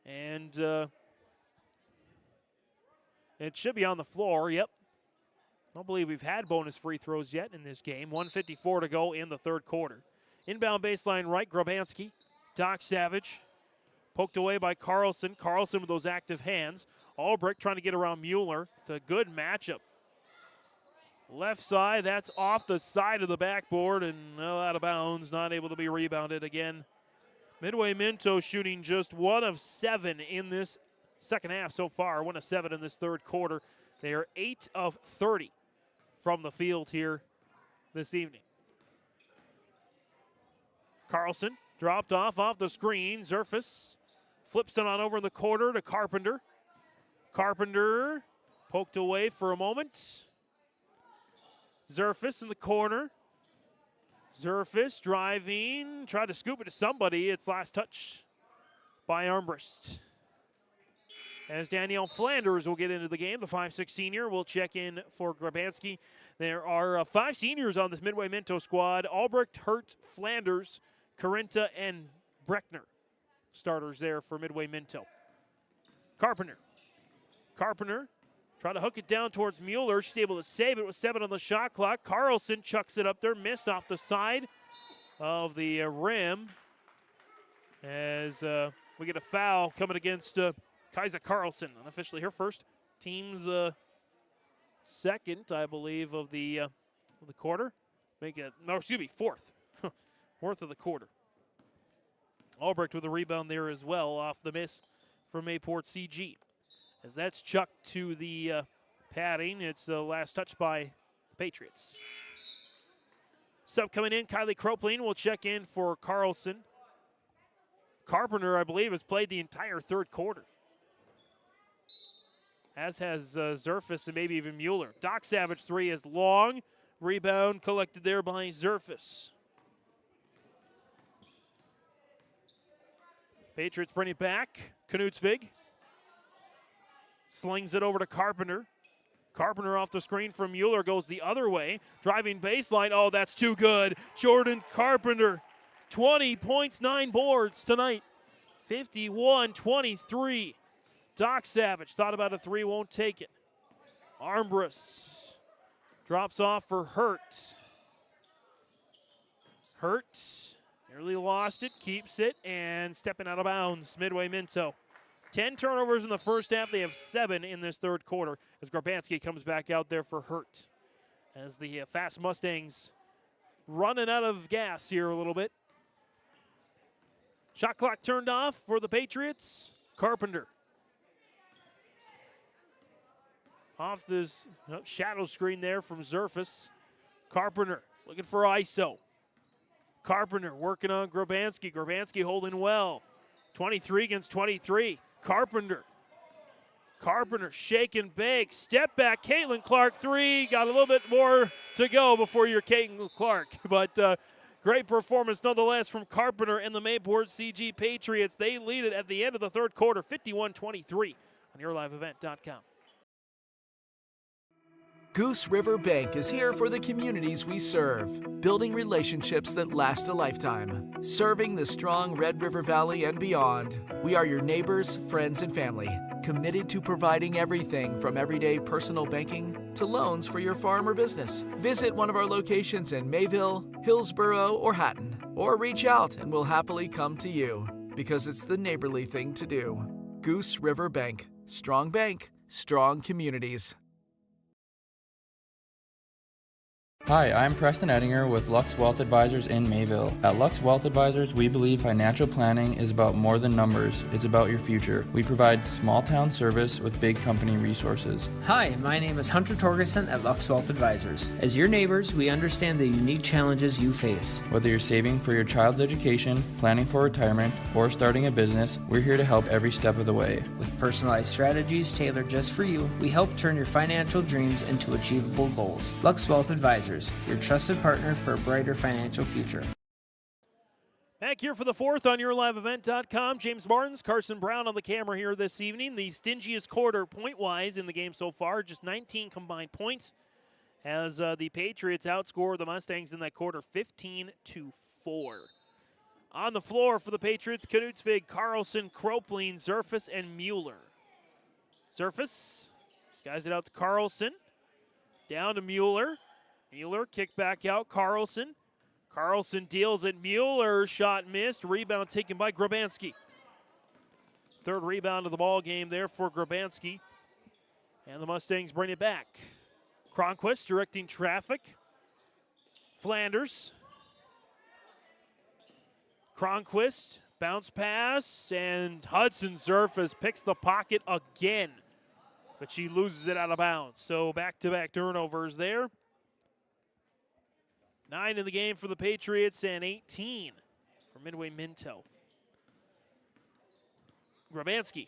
And it should be on the floor. Yep. I don't believe we've had bonus free throws yet in this game. 1:54 to go in the third quarter. Inbound baseline right, Grabanski. Doc Savage. Poked away by Carlson. Carlson with those active hands. Albrecht trying to get around Mueller. It's a good matchup. Left side, that's off the side of the backboard and out of bounds. Not able to be rebounded again. Midway-Minto shooting just 1 of 7 in this second half so far. 1 of 7 in this third quarter. They are 8 of 30 from the field here this evening. Carlson dropped off the screen. Zerfus flips it on over in the corner to Carpenter. Carpenter poked away for a moment. Zerfus in the corner. Zerfus driving, tried to scoop it to somebody. It's last touch by Armbrust. As Danielle Flanders will get into the game, the 5'6" senior will check in for Grabanski. There are 5 seniors on this Midway-Minto squad. Albrecht, Hurt, Flanders, Corinta, and Breckner. Starters there for Midway-Minto. Carpenter. Carpenter try to hook it down towards Mueller. She's able to save it with 7 on the shot clock. Carlson chucks it up there, missed off the side of the rim. As we get a foul coming against Kaiser Carlson. Unofficially her first. Team's second, I believe, of the quarter. Fourth. Fourth of the quarter. Albrecht with a rebound there as well off the miss from Mayport CG. As that's chucked to the padding, it's the last touch by the Patriots. Sub coming in, Kylie Kropling will check in for Carlson. Carpenter, I believe, has played the entire third quarter. As has Zerfus and maybe even Mueller. Doc Savage 3 is long. Rebound collected there by Zerfus. Patriots bring it back. Knutsvig slings it over to Carpenter. Carpenter off the screen from Mueller goes the other way. Driving baseline. Oh, that's too good. Jordan Carpenter, 20 points, 9 boards tonight. 51-23. Doc Savage thought about a three, won't take it. Armbrists. Drops off for Hurt. Hurt nearly lost it, keeps it, and stepping out of bounds. Midway-Minto. 10 turnovers in the first half. They have 7 in this third quarter as Grabanski comes back out there for Hurt. As the fast Mustangs running out of gas here a little bit. Shot clock turned off for the Patriots. Carpenter. Off this shadow screen there from Zerfus. Carpenter looking for ISO. Carpenter working on Grabanski. Grabanski holding well. 23 against 23. Carpenter. Carpenter shake and bake. Step back. Caitlin Clark three. Got a little bit more to go before you're Caitlin Clark. But great performance nonetheless from Carpenter and the Mayport CG Patriots. They lead it at the end of the third quarter, 51-23 on YourLiveEvent.com. Goose River Bank is here for the communities we serve, building relationships that last a lifetime. Serving the strong Red River Valley and beyond, we are your neighbors, friends, and family, committed to providing everything from everyday personal banking to loans for your farm or business. Visit one of our locations in Mayville, Hillsborough, or Hatton, or reach out and we'll happily come to you, because it's the neighborly thing to do. Goose River Bank, strong communities. Hi, I'm Preston Ettinger with Lux Wealth Advisors in Mayville. At Lux Wealth Advisors, we believe financial planning is about more than numbers. It's about your future. We provide small town service with big company resources. Hi, my name is Hunter Torgerson at Lux Wealth Advisors. As your neighbors, we understand the unique challenges you face. Whether you're saving for your child's education, planning for retirement, or starting a business, we're here to help every step of the way. With personalized strategies tailored just for you, we help turn your financial dreams into achievable goals. Lux Wealth Advisors, your trusted partner for a brighter financial future. Back here for the fourth on YourLiveEvent.com. James Martins, Carson Brown on the camera here this evening. The stingiest quarter point-wise in the game so far, just 19 combined points as the Patriots outscore the Mustangs in that quarter 15-4. On the floor for the Patriots, Knutsvig, Carlson, Kropling, Zerfus, and Mueller. Zerfus skies it out to Carlson. Down to Mueller. Mueller kick back out, Carlson. Carlson deals it, Mueller, shot missed, rebound taken by Grabanski. Third rebound of the ball game there for Grabanski. And the Mustangs bring it back. Cronquist directing traffic. Flanders. Cronquist, bounce pass, and Hudson Zerfus picks the pocket again. But she loses it out of bounds. So back-to-back turnovers there. 9 in the game for the Patriots and 18 for Midway-Minto. Grabanski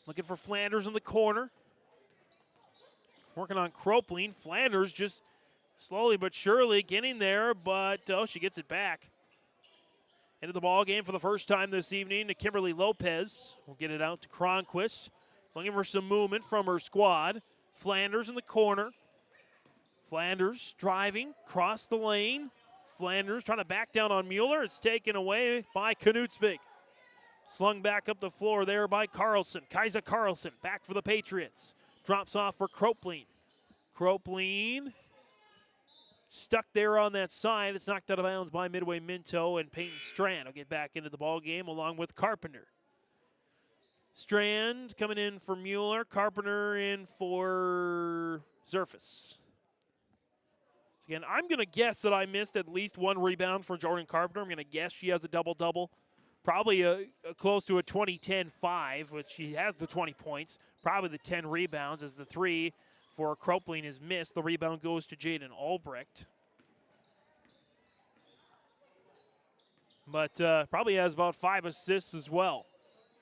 looking for Flanders in the corner. Working on Kropling. Flanders just slowly but surely getting there, but she gets it back. Into the ball game for the first time this evening to Kimberly Lopez. We'll get it out to Cronquist. Looking for some movement from her squad. Flanders in the corner. Flanders driving, cross the lane. Flanders trying to back down on Mueller. It's taken away by Knutsvig. Slung back up the floor there by Carlson. Kaisa Carlson back for the Patriots. Drops off for Kropling. Kropling stuck there on that side. It's knocked out of bounds by Midway-Minto, and Peyton Strand will get back into the ball game along with Carpenter. Strand coming in for Mueller. Carpenter in for Zerfus. Again, I'm going to guess that I missed at least one rebound for Jordan Carpenter. I'm going to guess she has a double-double. Probably close to a 20-10-5, which she has the 20 points. Probably the 10 rebounds as the 3 for Kropling is missed. The rebound goes to Jaden Albrecht. But probably has about 5 assists as well.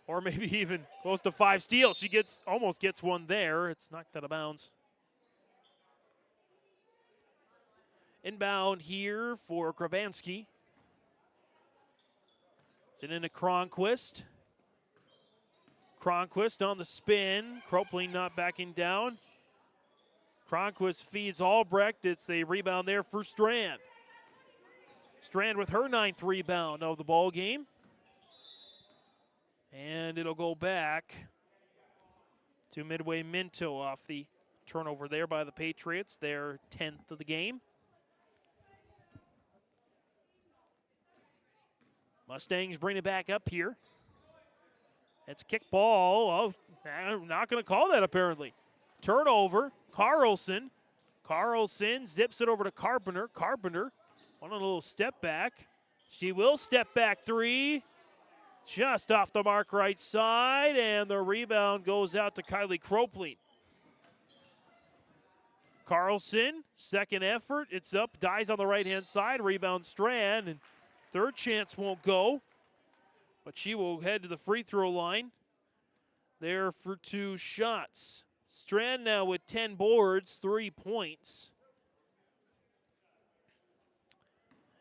Or maybe even close to 5 steals. She almost gets one there. It's knocked out of bounds. Inbound here for Grabanski. Send into Cronquist. Cronquist on the spin. Kropling not backing down. Cronquist feeds Albrecht. It's a rebound there for Strand. Strand with her 9th rebound of the ball game. And it'll go back to Midway-Minto off the turnover there by the Patriots, their 10th of the game. Mustangs bring it back up here. It's kick ball. Oh, I'm not going to call that apparently. Turnover. Carlson. Carlson zips it over to Carpenter. Carpenter on a little step back. She will step back three. Just off the mark right side, and the rebound goes out to Kylie Cropling. Carlson, second effort. It's up, dies on the right-hand side. Rebound Strand, and third chance won't go. But she will head to the free throw line there for 2 shots. Strand now with 10 boards, 3 points.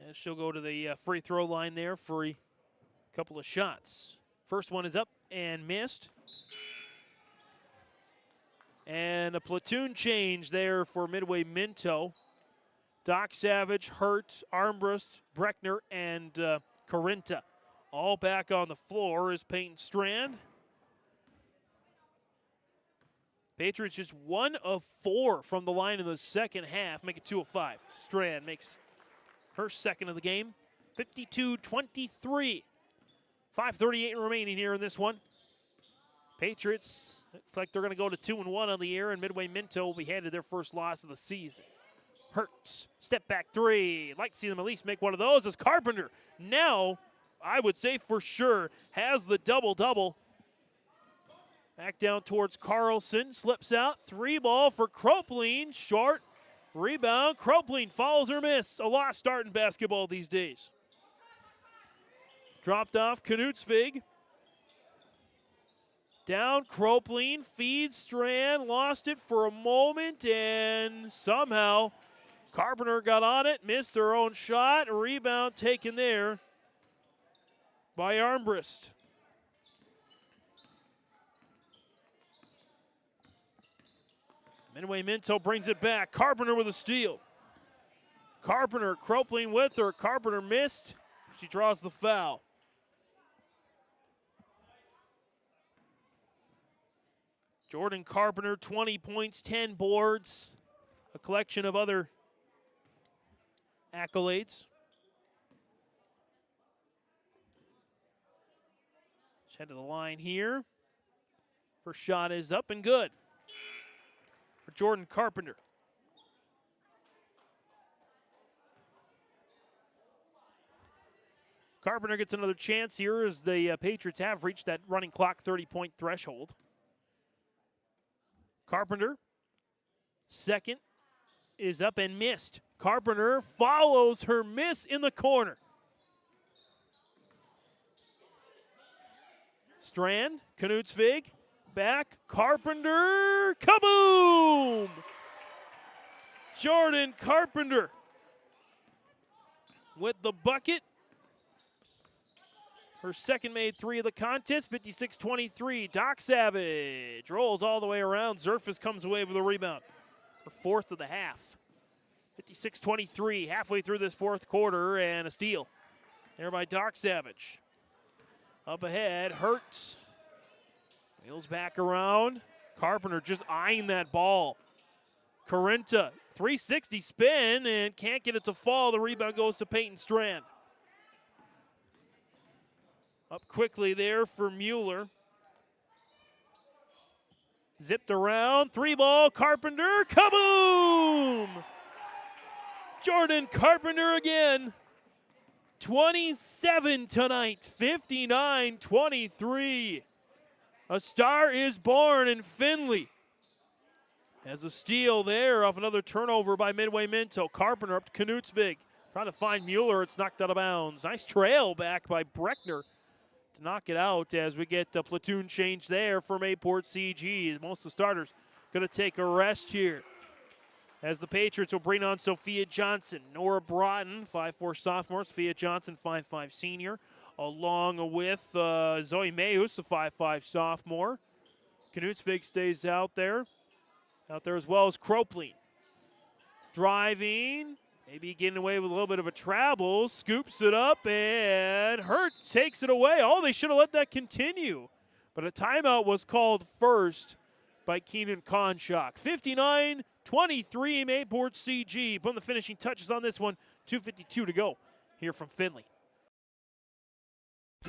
And she'll go to the free throw line there for a couple of shots. First one is up and missed. And a platoon change there for Midway-Minto. Doc Savage, Hurt, Armbrust, Breckner, and Corinta all back on the floor is Peyton Strand. Patriots just 1 of 4 from the line in the second half, make it 2 of 5. Strand makes her second of the game, 52-23. 5:38 remaining here in this one. Patriots, looks like they're going to go to 2-1 on the year, and Midway-Minto will be handed their first loss of the season. Hurts, step back three. Like to see them at least make one of those as Carpenter now, I would say for sure, has the double-double. Back down towards Carlson, slips out, 3 ball for Cropling, short, rebound. Cropling follows her miss, a lost start in basketball these days. Dropped off Knutsvig. Down Cropling, feeds Strand, lost it for a moment, and somehow Carpenter got on it, missed her own shot. Rebound taken there by Armbrust. Midway-Minto brings it back. Carpenter with a steal. Carpenter, Cropling with her. Carpenter missed. She draws the foul. Jordan Carpenter, 20 points, 10 boards, a collection of other accolades. Let's head to the line here. First shot is up and good for Jordan Carpenter. Carpenter gets another chance here as the Patriots have reached that running clock 30-point threshold. Carpenter, second, is up and missed. Carpenter follows her miss in the corner. Strand, Knutsvig, back, Carpenter, kaboom! Jordan Carpenter with the bucket. Her second made 3 of the contest, 56-23. Doc Savage rolls all the way around. Zerfus comes away with a rebound. Her 4th of the half. 56-23, halfway through this 4th quarter, and a steal there by Doc Savage. Up ahead, Hurts. Wheels back around. Carpenter just eyeing that ball. Corinta, 360 spin, and can't get it to fall. The rebound goes to Peyton Strand. Up quickly there for Mueller. Zipped around, 3 ball, Carpenter, kaboom! Jordan Carpenter again. 27 tonight, 59-23. A star is born in Findlay. As a steal there off another turnover by Midway-Minto. Carpenter up to Knutsvig. Trying to find Mueller, it's knocked out of bounds. Nice trail back by Breckner to knock it out as we get a platoon change there for Mayport CG. Most of the starters going to take a rest here as the Patriots will bring on Sophia Johnson, Nora Broughton, 5'4" sophomore, Sophia Johnson, 5'5" senior, along with Zoe Mayhus, the 5'5" sophomore. Knutsvig stays out there as well as Cropling. Driving, Maybe getting away with a little bit of a travel. Scoops it up, and Hurt takes it away. Oh, they should have let that continue. But a timeout was called first by Keenan Conshock. 59-23, Mayport CG. Putting the finishing touches on this one. 2:52 to go here from Findlay.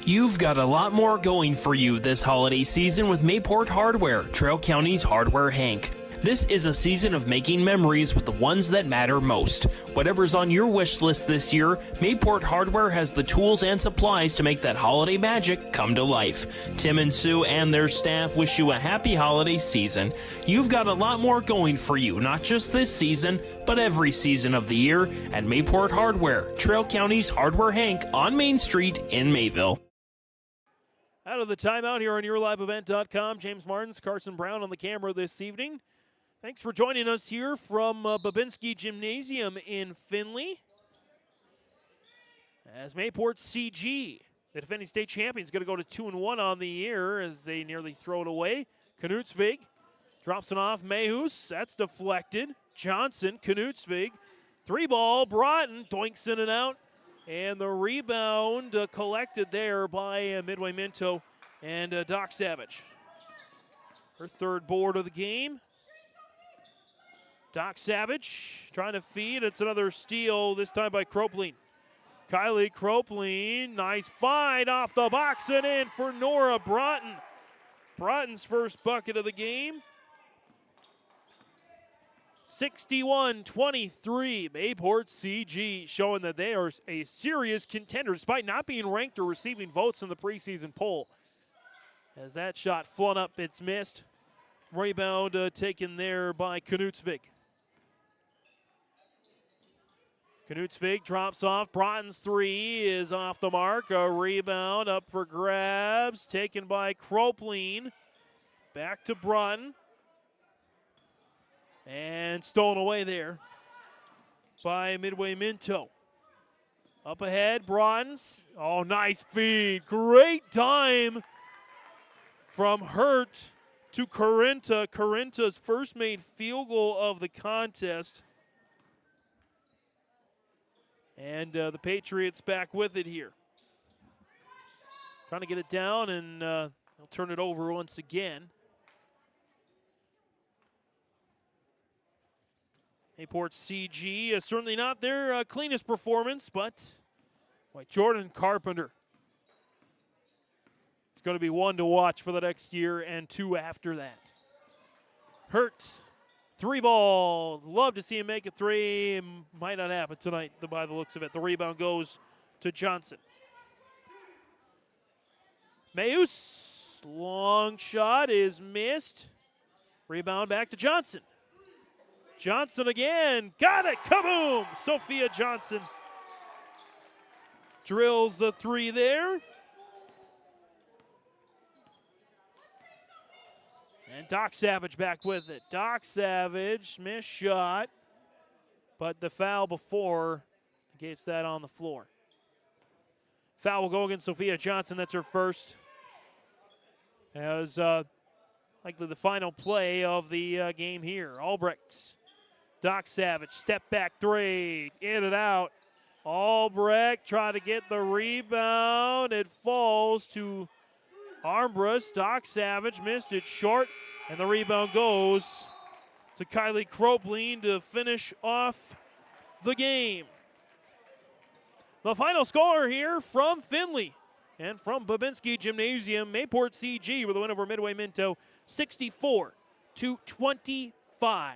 You've got a lot more going for you this holiday season with Mayport Hardware, Trail County's Hardware Hank. This is a season of making memories with the ones that matter most. Whatever's on your wish list this year, Mayport Hardware has the tools and supplies to make that holiday magic come to life. Tim and Sue and their staff wish you a happy holiday season. You've got a lot more going for you, not just this season, but every season of the year at Mayport Hardware, Trail County's Hardware Hank on Main Street in Mayville. Out of the timeout here on YourLiveEvent.com, James Martins, Carson Brown on the camera this evening. Thanks for joining us here from Babinski Gymnasium in Findlay. As Mayport CG, the defending state champion, is going to go to 2-1 on the year as they nearly throw it away. Knutsvig drops it off. Mehus, that's deflected. Johnson, Knutsvig. 3-ball, Broughton, doinks in and out. And the rebound collected there by Midway-Minto and Doc Savage. Her third board of the game. Doc Savage trying to feed. It's another steal, this time by Cropleen. Kylie Cropleen, nice find off the box and in for Nora Broughton. Broughton's first bucket of the game. 61-23, Mayport CG showing that they are a serious contender despite not being ranked or receiving votes in the preseason poll. As that shot flung up, it's missed. Rebound taken there by Knutsvig. Knutsvig drops off. Broughton's three is off the mark. A rebound up for grabs. Taken by Cropleen. Back to Broughton. And stolen away there by Midway-Minto. Up ahead, Broughton's. Oh, nice feed. Great time from Hurt to Corinta. Corinta's first made field goal of the contest. And the Patriots back with it here. Trying to get it down, and they'll turn it over once again. Mayport CG, certainly not their cleanest performance, but Jordan Carpenter is going to be one to watch for the next year and two after that. Hurts. 3-ball. Love to see him make a three. Might not happen tonight by the looks of it. The rebound goes to Johnson. Mayus. Long shot is missed. Rebound back to Johnson. Johnson again. Got it. Kaboom. Sophia Johnson drills the three there. And Doc Savage back with it. Doc Savage, missed shot, but the foul before gets that on the floor. Foul will go against Sophia Johnson. That's her first. As likely the final play of the game here. Albrecht, Doc Savage, step back three, in and out. Albrecht try to get the rebound. It falls to Armbrust. Doc Savage missed it short, and the rebound goes to Kylie Cropleen to finish off the game. The final score here from Findlay and from Babinski Gymnasium, Mayport CG with a win over Midway-Minto, 64-25.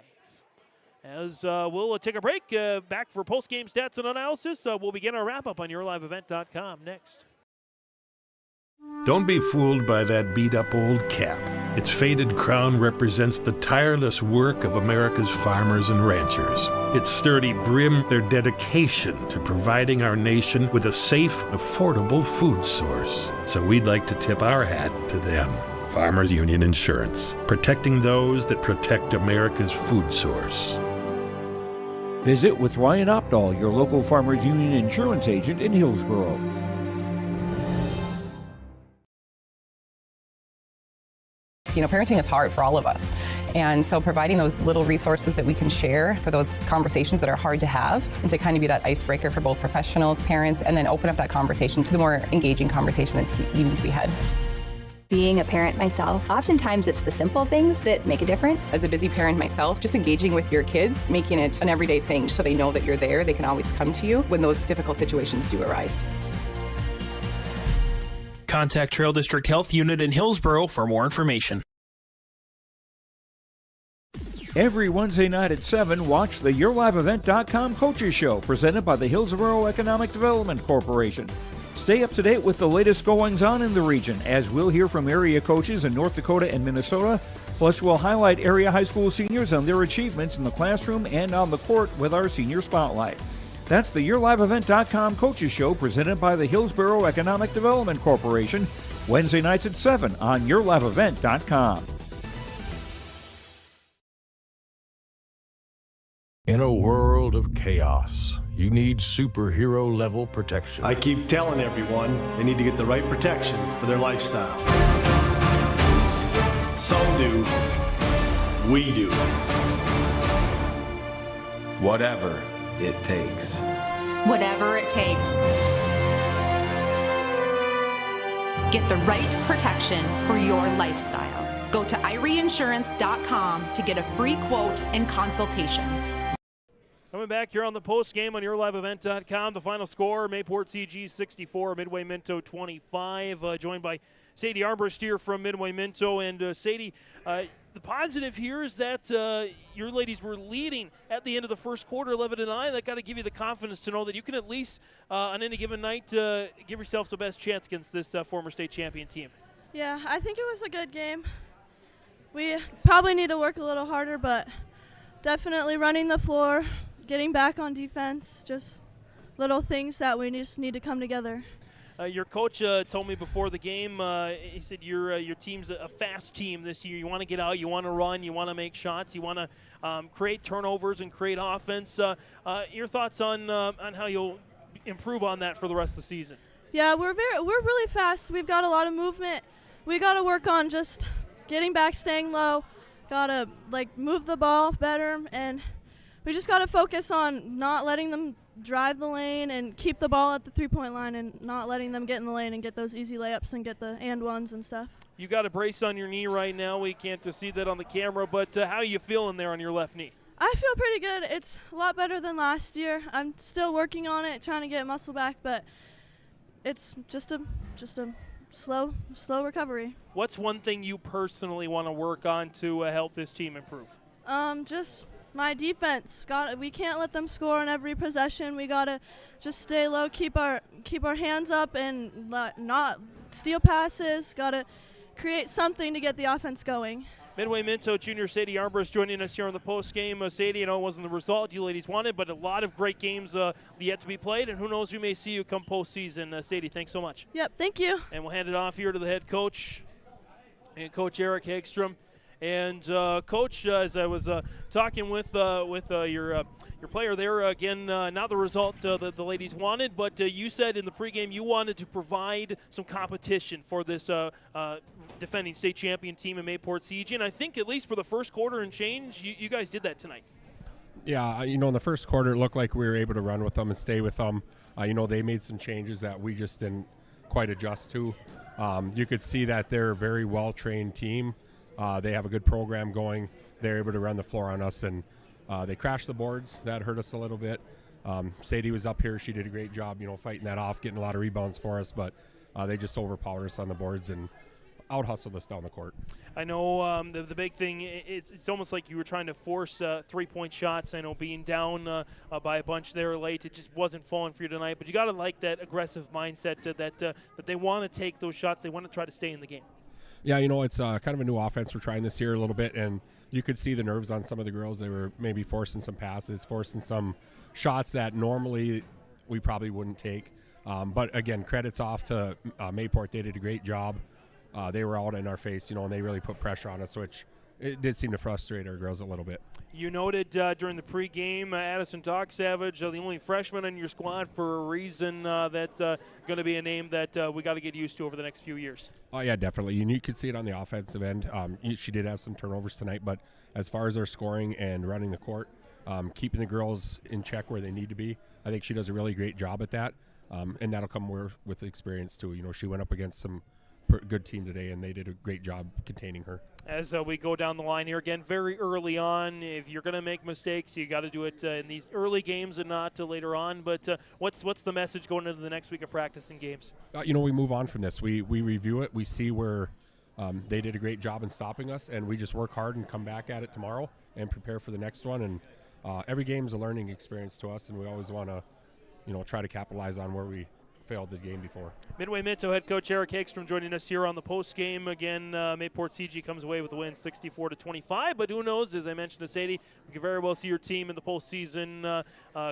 As we'll take a break, back for post-game stats and analysis. We'll begin our wrap-up on YourLiveEvent.com next. Don't be fooled by that beat-up old cap. Its faded crown represents the tireless work of America's farmers and ranchers. Its sturdy brim, their dedication to providing our nation with a safe, affordable food source. So we'd like to tip our hat to them. Farmers Union Insurance, protecting those that protect America's food source. Visit with Ryan Opdahl, your local Farmers Union insurance agent in Hillsborough. Parenting is hard for all of us. And so providing those little resources that we can share for those conversations that are hard to have and to kind of be that icebreaker for both professionals, parents, and then open up that conversation to the more engaging conversation that's needing to be had. Being a parent myself, oftentimes it's the simple things that make a difference. As a busy parent myself, just engaging with your kids, making it an everyday thing so they know that you're there, they can always come to you when those difficult situations do arise. Contact Trail District Health Unit in Hillsborough for more information. Every Wednesday night at 7, watch the YourLiveEvent.com Coaches Show presented by the Hillsborough Economic Development Corporation. Stay up to date with the latest goings-on in the region, as we'll hear from area coaches in North Dakota and Minnesota. Plus, we'll highlight area high school seniors and their achievements in the classroom and on the court with our Senior Spotlight. That's the YourLiveEvent.com Coaches Show presented by the Hillsborough Economic Development Corporation, Wednesday nights at 7 on YourLiveEvent.com. In a world of chaos, you need superhero-level protection. I keep telling everyone they need to get the right protection for their lifestyle. Some do. We do. Whatever it takes. Whatever it takes. Get the right protection for your lifestyle. Go to IRIinsurance.com to get a free quote and consultation. Coming back here on the post game on YourLiveEvent.com. The final score: Mayport CG 64, Midway-Minto 25. Joined by Sadie Armbrust here from Midway-Minto. And Sadie, the positive here is that your ladies were leading at the end of the first quarter, 11-9. That got to give you the confidence to know that you can at least on any given night give yourself the best chance against this former state champion team. Yeah, I think it was a good game. We probably need to work a little harder, but definitely running the floor, getting back on defense, just little things that we just need to come together. Your coach told me before the game, he said your team's a fast team this year. You want to get out, you want to run, you want to make shots, you want to create turnovers and create offense. Your thoughts on how you'll improve on that for the rest of the season? Yeah, we're really fast. We've got a lot of movement. We got to work on just getting back, staying low. Got to move the ball better, and we just got to focus on not letting them drive the lane and keep the ball at the three-point line and not letting them get in the lane and get those easy layups and get the and ones and stuff. You got a brace on your knee right now. We can't see that on the camera, but how are you feeling there on your left knee? I feel pretty good. It's a lot better than last year. I'm still working on it, trying to get muscle back, but it's just a slow recovery. What's one thing you personally want to work on to help this team improve? Just my defense. We can't let them score on every possession. We gotta just stay low, keep our hands up, and not steal passes. Gotta create something to get the offense going. Midway-Minto junior Sadie Armbrust joining us here on the post game. Sadie, I know it wasn't the result you ladies wanted, but a lot of great games yet to be played, and who knows, we may see you come postseason. Sadie, thanks so much. Yep, thank you. And we'll hand it off here to the head coach, and Coach Eric Hagstrom. And Coach, as I was talking with your player there, again, not the result that the ladies wanted, but you said in the pregame you wanted to provide some competition for this defending state champion team in Mayport CG, and I think at least for the first quarter and change, you guys did that tonight. Yeah, in the first quarter it looked like we were able to run with them and stay with them. They made some changes that we just didn't quite adjust to. You could see that they're a very well-trained team. They have a good program going. They're able to run the floor on us, and they crashed the boards. That hurt us a little bit. Sadie was up here. She did a great job, fighting that off, getting a lot of rebounds for us, but they just overpowered us on the boards and out-hustled us down the court. I know the big thing, it's almost like you were trying to force three-point shots. I know being down by a bunch there late, it just wasn't falling for you tonight, but you got to like that aggressive mindset that they want to take those shots. They want to try to stay in the game. Yeah, it's kind of a new offense we're trying this year a little bit, and you could see the nerves on some of the girls. They were maybe forcing some passes, forcing some shots that normally we probably wouldn't take. But, again, credits off to Mayport. They did a great job. They were out in our face, and they really put pressure on us, which it did seem to frustrate our girls a little bit. You noted during the pregame, Addison Savage, the only freshman on your squad for a reason. That's going to be a name that we got to get used to over the next few years. Oh, yeah, definitely. You could see it on the offensive end. She did have some turnovers tonight, but as far as our scoring and running the court, keeping the girls in check where they need to be, I think she does a really great job at that, and that'll come with experience too. She went up against some good team today, and they did a great job containing her. As we go down the line here again, very early on, if you're going to make mistakes, you got to do it in these early games and not later on. But what's the message going into the next week of practice and games? We move on from this. We review it. We see where they did a great job in stopping us, and we just work hard and come back at it tomorrow and prepare for the next one. And every game is a learning experience to us, and we always want to, try to capitalize on where we failed the game before. Midway-Minto head coach Eric Hagstrom joining us here on the post game. Again, Mayport CG comes away with the win 64-25, but who knows, as I mentioned to Sadie, we could very well see your team in the postseason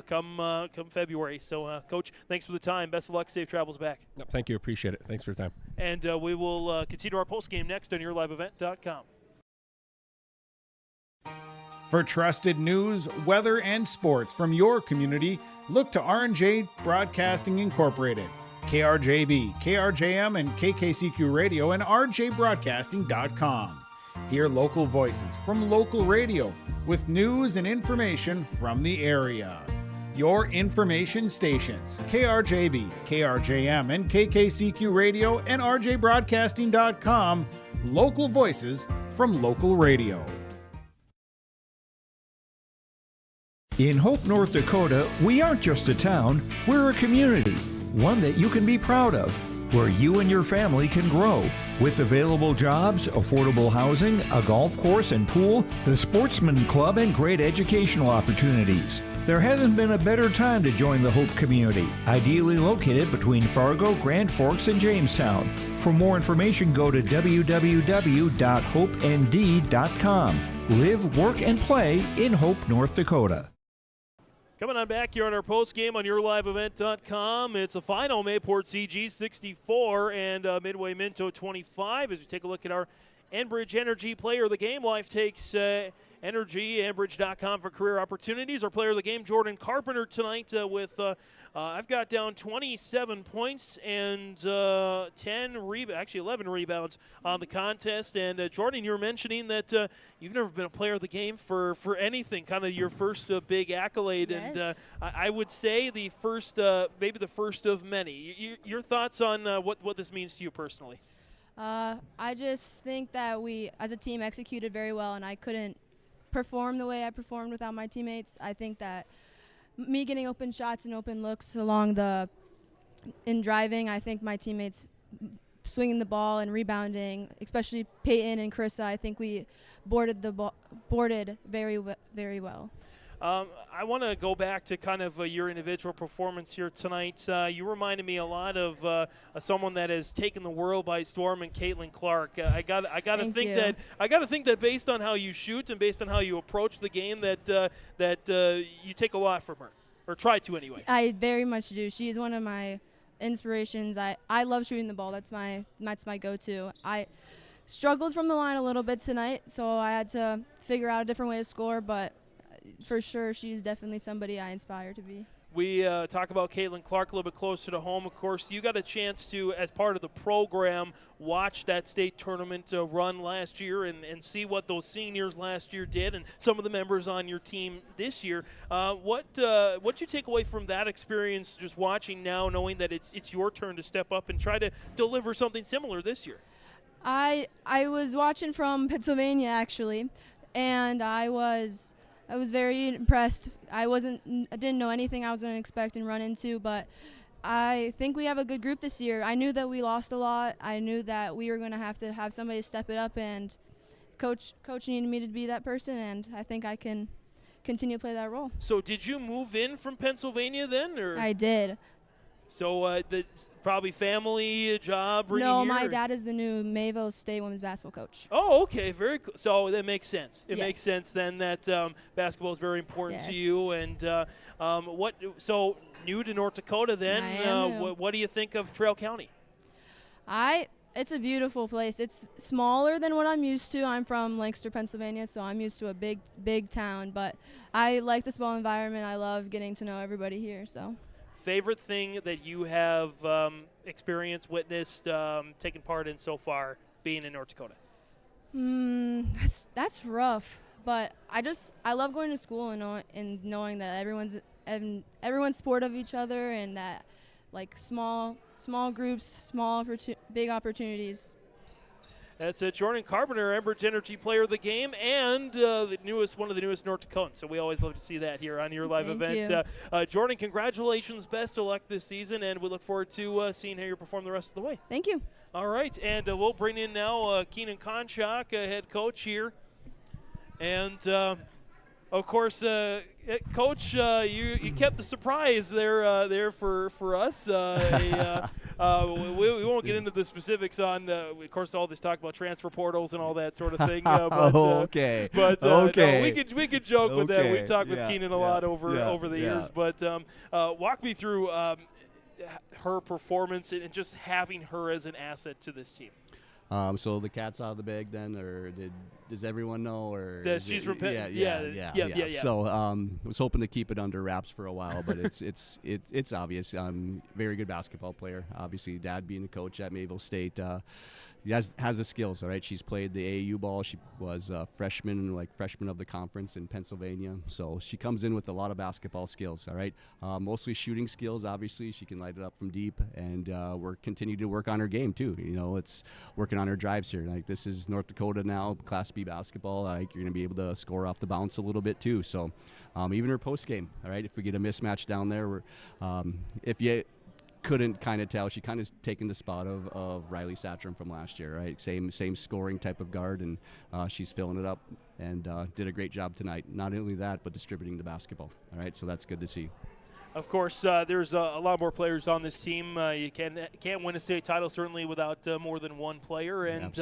come February. So, Coach, thanks for the time. Best of luck. Safe travels back. Yep, thank you. Appreciate it. Thanks for your time. And we will continue our post game next on YourLiveEvent.com. For trusted news, weather, and sports from your community, look to R&J Broadcasting Incorporated, KRJB, KRJM, and KKCQ Radio, and rjbroadcasting.com. Hear local voices from local radio with news and information from the area. Your information stations, KRJB, KRJM, and KKCQ Radio, and rjbroadcasting.com. Local voices from local radio. In Hope, North Dakota, we aren't just a town, we're a community, one that you can be proud of, where you and your family can grow. With available jobs, affordable housing, a golf course and pool, the Sportsman Club, and great educational opportunities. There hasn't been a better time to join the Hope community, ideally located between Fargo, Grand Forks, and Jamestown. For more information, go to www.hopend.com. Live, work, and play in Hope, North Dakota. Coming on back here on our post game on YourLiveEvent.com. It's a final, Mayport CG 64 and Midway-Minto 25. As we take a look at our Enbridge Energy Player of the Game, Life takes Energy, Enbridge.com for career opportunities. Our Player of the Game, Jordan Carpenter, tonight with I've got down 27 points and 11 rebounds on the contest. And Jordan, you were mentioning that you've never been a Player of the Game for anything, kind of your first big accolade. Yes. And I would say the first, maybe the first of many. Your thoughts on what this means to you personally? I just think that we, as a team, executed very well, and I couldn't perform the way I performed without my teammates. I think that me getting open shots and open looks in driving, I think my teammates swinging the ball and rebounding, especially Peyton and Carissa, I think we boarded very well. I want to go back to kind of your individual performance here tonight. You reminded me a lot of someone that has taken the world by storm, and Caitlin Clark. I got to think that based on how you shoot and based on how you approach the game, that you take a lot from her, or try to anyway. I very much do. She is one of my inspirations. I love shooting the ball. That's my go-to. I struggled from the line a little bit tonight, so I had to figure out a different way to score, but for sure, she's definitely somebody I inspire to be. We talk about Caitlin Clark a little bit closer to home. Of course, you got a chance to, as part of the program, watch that state tournament run last year and see what those seniors last year did and some of the members on your team this year. What you take away from that experience, just watching now, knowing that it's your turn to step up and try to deliver something similar this year? I was watching from Pennsylvania, actually, and I was very impressed. I didn't know anything I was going to expect and run into, but I think we have a good group this year. I knew that we lost a lot. I knew that we were going to have somebody step it up, and coach needed me to be that person, and I think I can continue to play that role. So did you move in from Pennsylvania then? Or? I did. So probably family, job, No, here, my dad is the new Mayville State women's basketball coach. Oh, okay, very cool. So that makes sense. It Yes. makes sense then that basketball is very important to you. And so new to North Dakota then. I am new. What do you think of Trail County? I It's a beautiful place. It's smaller than what I'm used to. I'm from Lancaster, Pennsylvania, so I'm used to a big town. But I like the small environment. I love getting to know everybody here. So, favorite thing that you have experienced, witnessed, taken part in so far, being in North Dakota? That's rough. But I love going to school and knowing that everyone's supportive of each other, and that like small groups, big opportunities. That's Jordan Carpenter, Enbridge Energy Player of the Game, and one of the newest North Dakotans. So we always love to see that here on your live event. Jordan, congratulations, best of luck this season, and we look forward to seeing how you perform the rest of the way. Thank you. All right, and we'll bring in now Keenan Konchak, head coach here, and. Of course, Coach, you kept the surprise there for us. We won't get into the specifics on, of course, all this talk about transfer portals and all that sort of thing. Okay. But okay. No, we could joke with that. We've talked with Yeah. Keenan a lot over the years. But walk me through her performance and just having her as an asset to this team. So the cat's out of the bag then, or does everyone know? Or she's from Pitt. Yeah. So I was hoping to keep it under wraps for a while, but it's obvious. Very good basketball player. Obviously, Dad being a coach at Mayville State, he has the skills. All right, she's played the AAU ball. She was a freshman of the conference in Pennsylvania. So she comes in with a lot of basketball skills. All right, mostly shooting skills. Obviously, she can light it up from deep, and we're continuing to work on her game too. It's working on her drives here. Like, this is North Dakota now, Class B basketball. Like, you're going to be able to score off the bounce a little bit too. So even her post game. All right, if we get a mismatch down there, if you couldn't kind of tell, she kind of taken the spot of Riley Satcham from last year, right? Same scoring type of guard, and she's filling it up and did a great job tonight. Not only that, but distributing the basketball. All right, so that's good to see. Of course, there's a lot more players on this team. You can't win a state title certainly without more than one player, and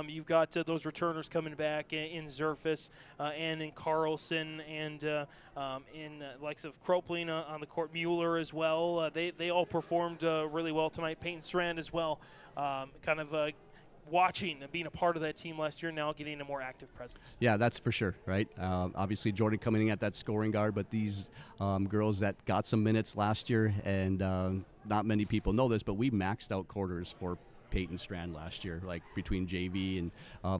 you've got those returners coming back in Zerfus and in Carlson and in likes of Kropling on the court, Mueller as well. They all performed really well tonight. Peyton Strand as well, watching and being a part of that team last year, now getting a more active presence. Yeah, that's for sure, right? Obviously, Jordan coming in at that scoring guard, but these girls that got some minutes last year, and not many people know this, but we maxed out quarters for Peyton Strand last year. Like, between JV and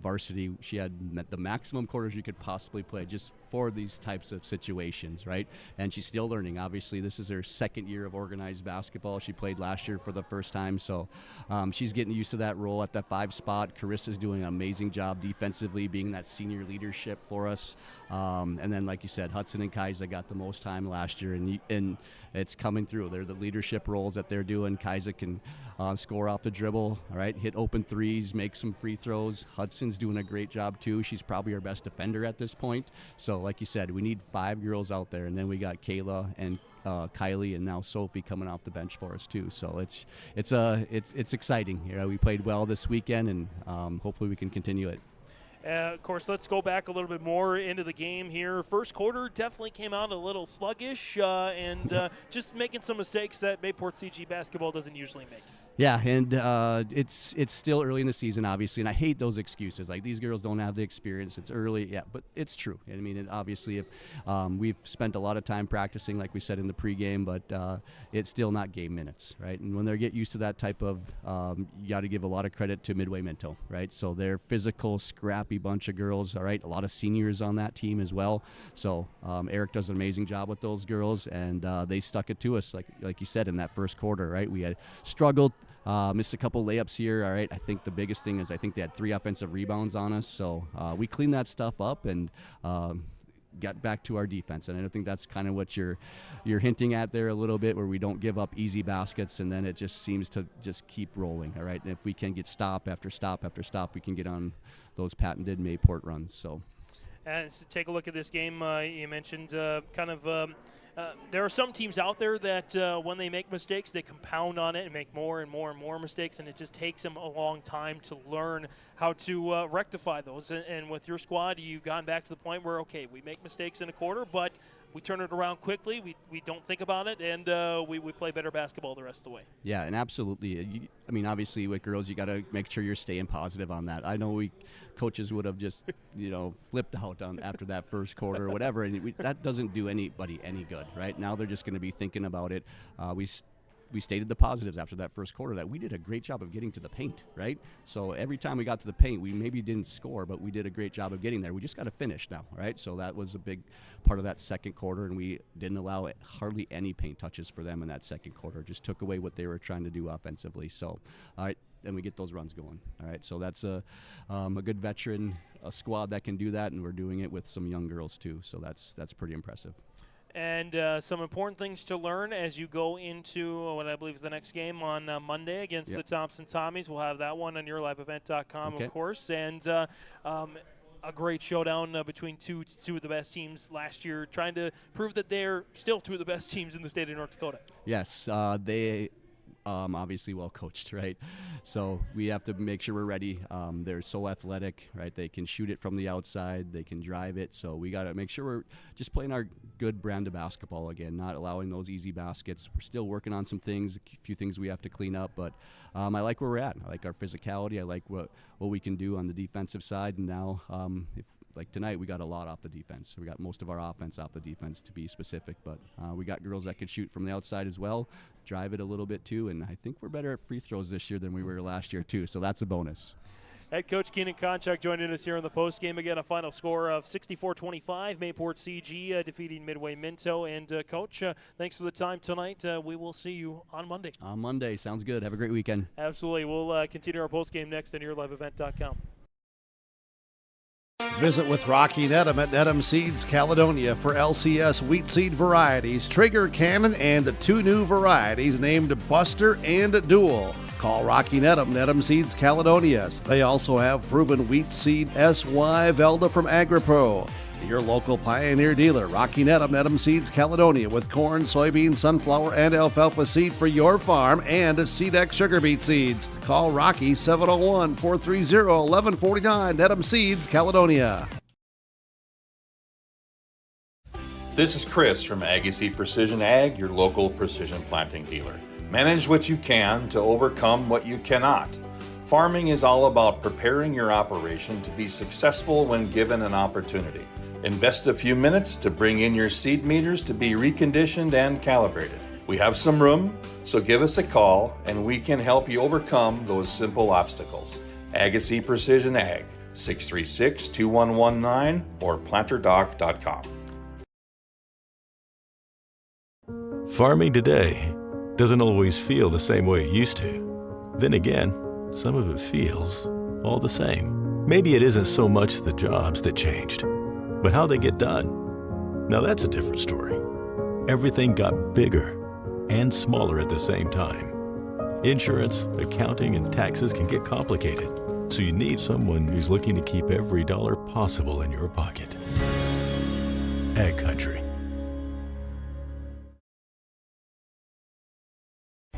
varsity, she had the maximum quarters you could possibly play just for these types of situations, right? And she's still learning. Obviously, this is her second year of organized basketball. She played last year for the first time, so she's getting used to that role at that 5 spot. Carissa's doing an amazing job defensively, being that senior leadership for us. And then, like you said, Hudson and Kaisa got the most time last year, and it's coming through. They're the leadership roles that they're doing. Kaisa can score off the dribble, all right, hit open threes, make some free throws. Hudson's doing a great job too. She's probably our best defender at this point. So like you said, we need 5 girls out there, and then we got Kayla and Kylie and now Sophie coming off the bench for us too. So it's exciting. We played well this weekend, and hopefully we can continue it. Of course, let's go back a little bit more into the game here. First quarter definitely came out a little sluggish and just making some mistakes that Mayport CG basketball doesn't usually make. Yeah, and it's still early in the season, obviously, and I hate those excuses. Like, these girls don't have the experience. It's early, yeah, but it's true. I mean, obviously, if we've spent a lot of time practicing, like we said in the pregame, but it's still not game minutes, right? And when they get used to that type of, you got to give a lot of credit to Midway-Minto, right? So they're physical, scrappy bunch of girls, all right? A lot of seniors on that team as well. So Eric does an amazing job with those girls, and they stuck it to us, like you said, in that first quarter, right? We had struggled. Missed a couple layups here. All right, I think the biggest thing is I think they had 3 offensive rebounds on us. So we cleaned that stuff up and got back to our defense. And I think that's kind of what you're hinting at there a little bit, where we don't give up easy baskets, and then it just seems to just keep rolling. All right, and if we can get stop after stop after stop, we can get on those patented Mayport runs. So. And to take a look at this game, you mentioned there are some teams out there that when they make mistakes, they compound on it and make more and more and more mistakes, and it just takes them a long time to learn how to rectify those. And with your squad, you've gotten back to the point where, okay, we make mistakes in a quarter, but we turn it around quickly. We don't think about it, and we play better basketball the rest of the way. Yeah, and absolutely. I mean, obviously with girls, you got to make sure you're staying positive on that. I know coaches would have just, flipped out after that first quarter or whatever, and that doesn't do anybody any good, right? Now they're just going to be thinking about it. We stated the positives after that first quarter, that we did a great job of getting to the paint, right? So every time we got to the paint, we maybe didn't score, but we did a great job of getting there. We just got to finish now, right? So that was a big part of that second quarter, and we didn't allow hardly any paint touches for them in that second quarter. Just took away what they were trying to do offensively. So, all right, and we get those runs going. All right, so that's a good veteran squad that can do that, and we're doing it with some young girls too. So that's pretty impressive. And some important things to learn as you go into what I believe is the next game on Monday against the Thompson Tommies. We'll have that one on yourliveevent.com, of course. And a great showdown between two of the best teams last year, trying to prove that they're still two of the best teams in the state of North Dakota. Yes, they obviously well coached, right? So we have to make sure we're ready. They're so athletic, right? They can shoot it from the outside, they can drive it. So we got to make sure we're just playing our good brand of basketball again, not allowing those easy baskets. We're still working on some things, a few things we have to clean up, but I like where we're at. I like our physicality. I like what we can do on the defensive side. And now, like tonight, we got a lot off the defense. We got most of our offense off the defense, to be specific, but we got girls that could shoot from the outside as well, drive it a little bit too, and I think we're better at free throws this year than we were last year too, so that's a bonus. Head coach Keenan Konchak joining us here in the postgame. Again, a final score of 64-25. Mayport CG defeating Midway-Minto. And, Coach, thanks for the time tonight. We will see you on Monday. On Monday. Sounds good. Have a great weekend. Absolutely. We'll continue our postgame next on yourliveevent.com. Visit with Rocky Nedham at Nedham Seeds Caledonia for LCS wheat seed varieties, Trigger, Cannon, and 2 new varieties named Buster and Dual. Call Rocky Nedham, Nedham Seeds Caledonia. They also have proven wheat seed SY Velda from AgriPro. Your local Pioneer dealer, Rocky Nedham, Nedham Seeds Caledonia, with corn, soybean, sunflower, and alfalfa seed for your farm and SeedX sugar beet seeds. Call Rocky 701-430-1149, Nedham Seeds Caledonia. This is Chris from Agassiz Precision Ag, your local precision planting dealer. Manage what you can to overcome what you cannot. Farming is all about preparing your operation to be successful when given an opportunity. Invest a few minutes to bring in your seed meters to be reconditioned and calibrated. We have some room, so give us a call and we can help you overcome those simple obstacles. Agassiz Precision Ag, 636-2119 or planterdoc.com. Farming today doesn't always feel the same way it used to. Then again, some of it feels all the same. Maybe it isn't so much the jobs that changed, but how they get done. Now that's a different story. Everything got bigger and smaller at the same time. Insurance, accounting, and taxes can get complicated, so you need someone who's looking to keep every dollar possible in your pocket. Ag Country.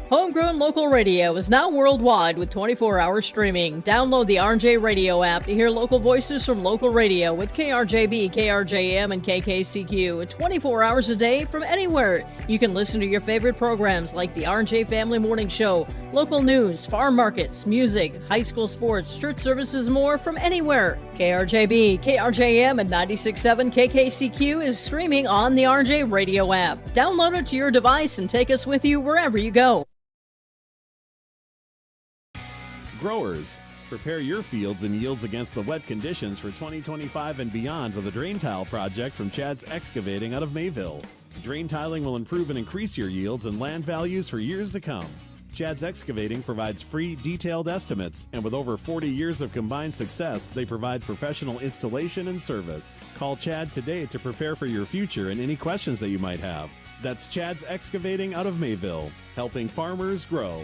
Homegrown local radio is now worldwide with 24-hour streaming. Download the RJ Radio app to hear local voices from local radio with KRJB, KRJM, and KKCQ 24 hours a day from anywhere. You can listen to your favorite programs like the RJ Family Morning Show, local news, farm markets, music, high school sports, church services, more from anywhere. KRJB, KRJM, and 96.7 KKCQ is streaming on the RJ Radio app. Download it to your device and take us with you wherever you go. Growers, prepare your fields and yields against the wet conditions for 2025 and beyond with a drain tile project from Chad's Excavating out of Mayville. Drain tiling will improve and increase your yields and land values for years to come. Chad's Excavating provides free, detailed estimates, and with over 40 years of combined success, they provide professional installation and service. Call Chad today to prepare for your future and any questions that you might have. That's Chad's Excavating out of Mayville, helping farmers grow.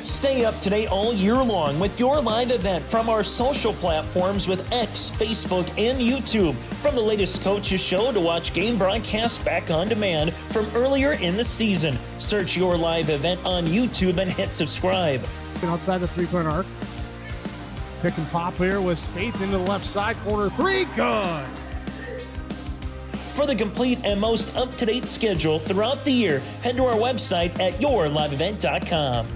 Stay up to date all year long with your live event from our social platforms with X, Facebook, and YouTube. From the latest coaches show to watch game broadcasts back on demand from earlier in the season. Search your live event on YouTube and hit subscribe. Outside the three-point arc. Pick and pop here with Spaeth into the left side corner. 3, good. For the complete and most up-to-date schedule throughout the year, head to our website at yourliveevent.com.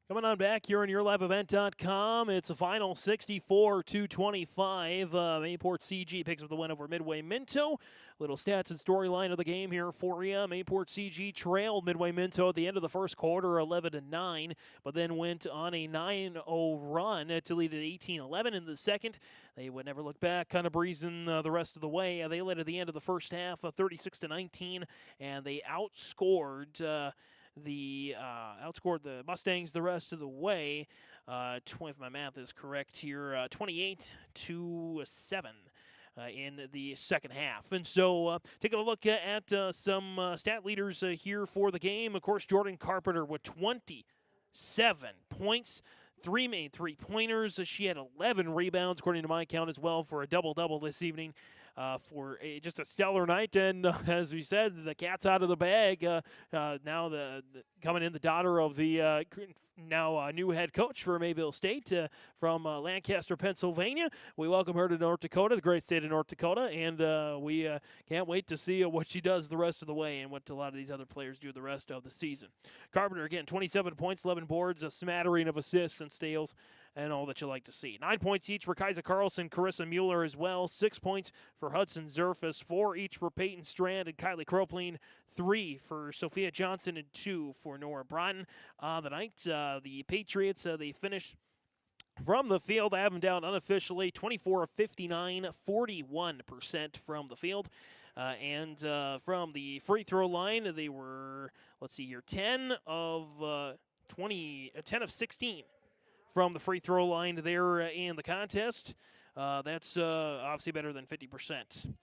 Coming on back here on yourliveevent.com, it's a final 64-25. Mayport CG picks up the win over Midway-Minto. Little stats and storyline of the game here for you. Mayport CG trailed Midway-Minto at the end of the first quarter, 11-9, but then went on a 9-0 run to lead at 18-11 in the second. They would never look back, kind of breezing the rest of the way. They led at the end of the first half, 36-19, and they outscored outscored the Mustangs the rest of the way. If my math is correct here, 28-7. In the second half. And so taking a look at some stat leaders here for the game. Of course, Jordan Carpenter with 27 points. 3 made three-pointers. She had 11 rebounds, according to my count, as well, for a double-double this evening. For just a stellar night, and as we said, the cat's out of the bag. Now coming in, the daughter of the now new head coach for Mayville State from Lancaster, Pennsylvania. We welcome her to North Dakota, the great state of North Dakota, and we can't wait to see what she does the rest of the way and what a lot of these other players do the rest of the season. Carpenter, again, 27 points, 11 boards, a smattering of assists and steals, and all that you like to see. 9 points each for Kaisa Carlson, Carissa Mueller as well. 6 points for Hudson Zerfus. 4 each for Peyton Strand and Kylie Kropling. 3 for Sophia Johnson and 2 for Nora Broughton. The night, the Patriots, they finished from the field. I have them down unofficially, 24 of 59, 41% from the field. And from the free throw line, they were, 10 of 16 from the free throw line there in the contest. That's obviously better than 50%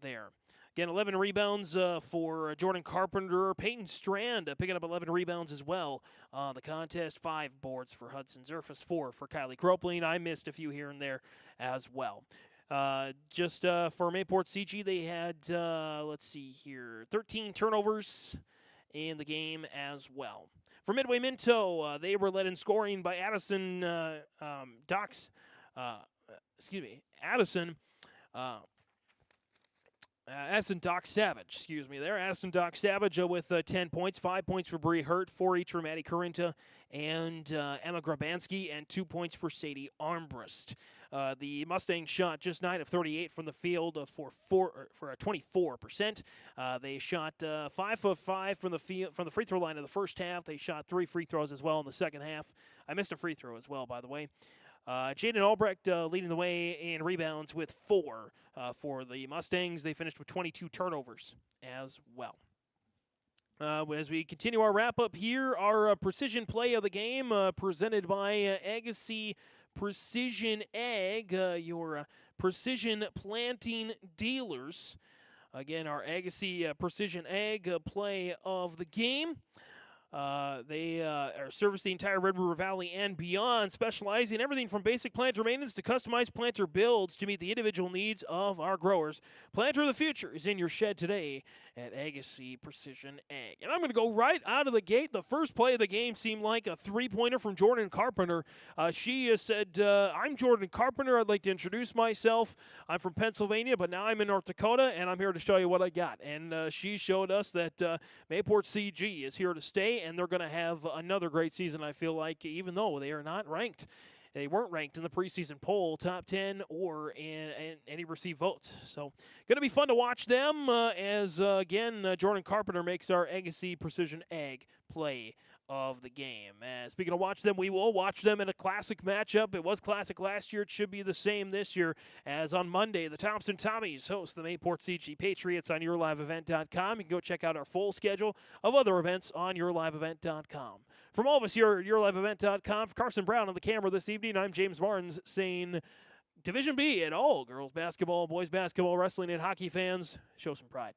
there. Again, 11 rebounds for Jordan Carpenter. Peyton Strand picking up 11 rebounds as well on the contest. 5 boards for Hudson Zerfus, 4 for Kylie Kropling. I missed a few here and there as well. Just for Mayport CG, they had, 13 turnovers in the game as well. For Midway-Minto, they were led in scoring by Addison Doc Savage, Addison Doc Savage with 10 points, 5 points for Bree Hurt, 4 each for Maddie Carinta and Emma Grabansky, and 2 points for Sadie Armbrust. The Mustangs shot just 9 of 38 from the field for 24%. They shot 5 of 5 from the free throw line in the first half. They shot 3 free throws as well in the second half. I missed a free throw as well, by the way. Jaden Albrecht leading the way in rebounds with 4 for the Mustangs. They finished with 22 turnovers as well. As we continue our wrap-up here, our precision play of the game presented by Agassiz Precision Ag, your precision planting dealers. Again, our Agassiz Precision Ag play of the game. They service the entire Red River Valley and beyond, specializing in everything from basic planter maintenance to customized planter builds to meet the individual needs of our growers. Planter of the future is in your shed today at Agassiz Precision Ag. And I'm going to go right out of the gate. The first play of the game seemed like a three-pointer from Jordan Carpenter. She said, I'm Jordan Carpenter. I'd like to introduce myself. I'm from Pennsylvania, but now I'm in North Dakota, and I'm here to show you what I got. And she showed us that Mayport CG is here to stay, and they're going to have another great season, I feel like, even though they are not ranked. They weren't ranked in the preseason poll, top 10, or in any received votes. So going to be fun to watch them as, again, Jordan Carpenter makes our Agassiz Precision Ag play of the game. Speaking of watch them, we will watch them in a classic matchup. It was classic last year. It should be the same this year, as on Monday, the Thompson Tommies host the Mayport CG Patriots on yourliveevent.com. You can go check out our full schedule of other events on yourliveevent.com. From all of us here at yourliveevent.com, for Carson Brown on the camera this evening, I'm James Martins saying Division B and all girls basketball, boys basketball, wrestling, and hockey fans, show some pride.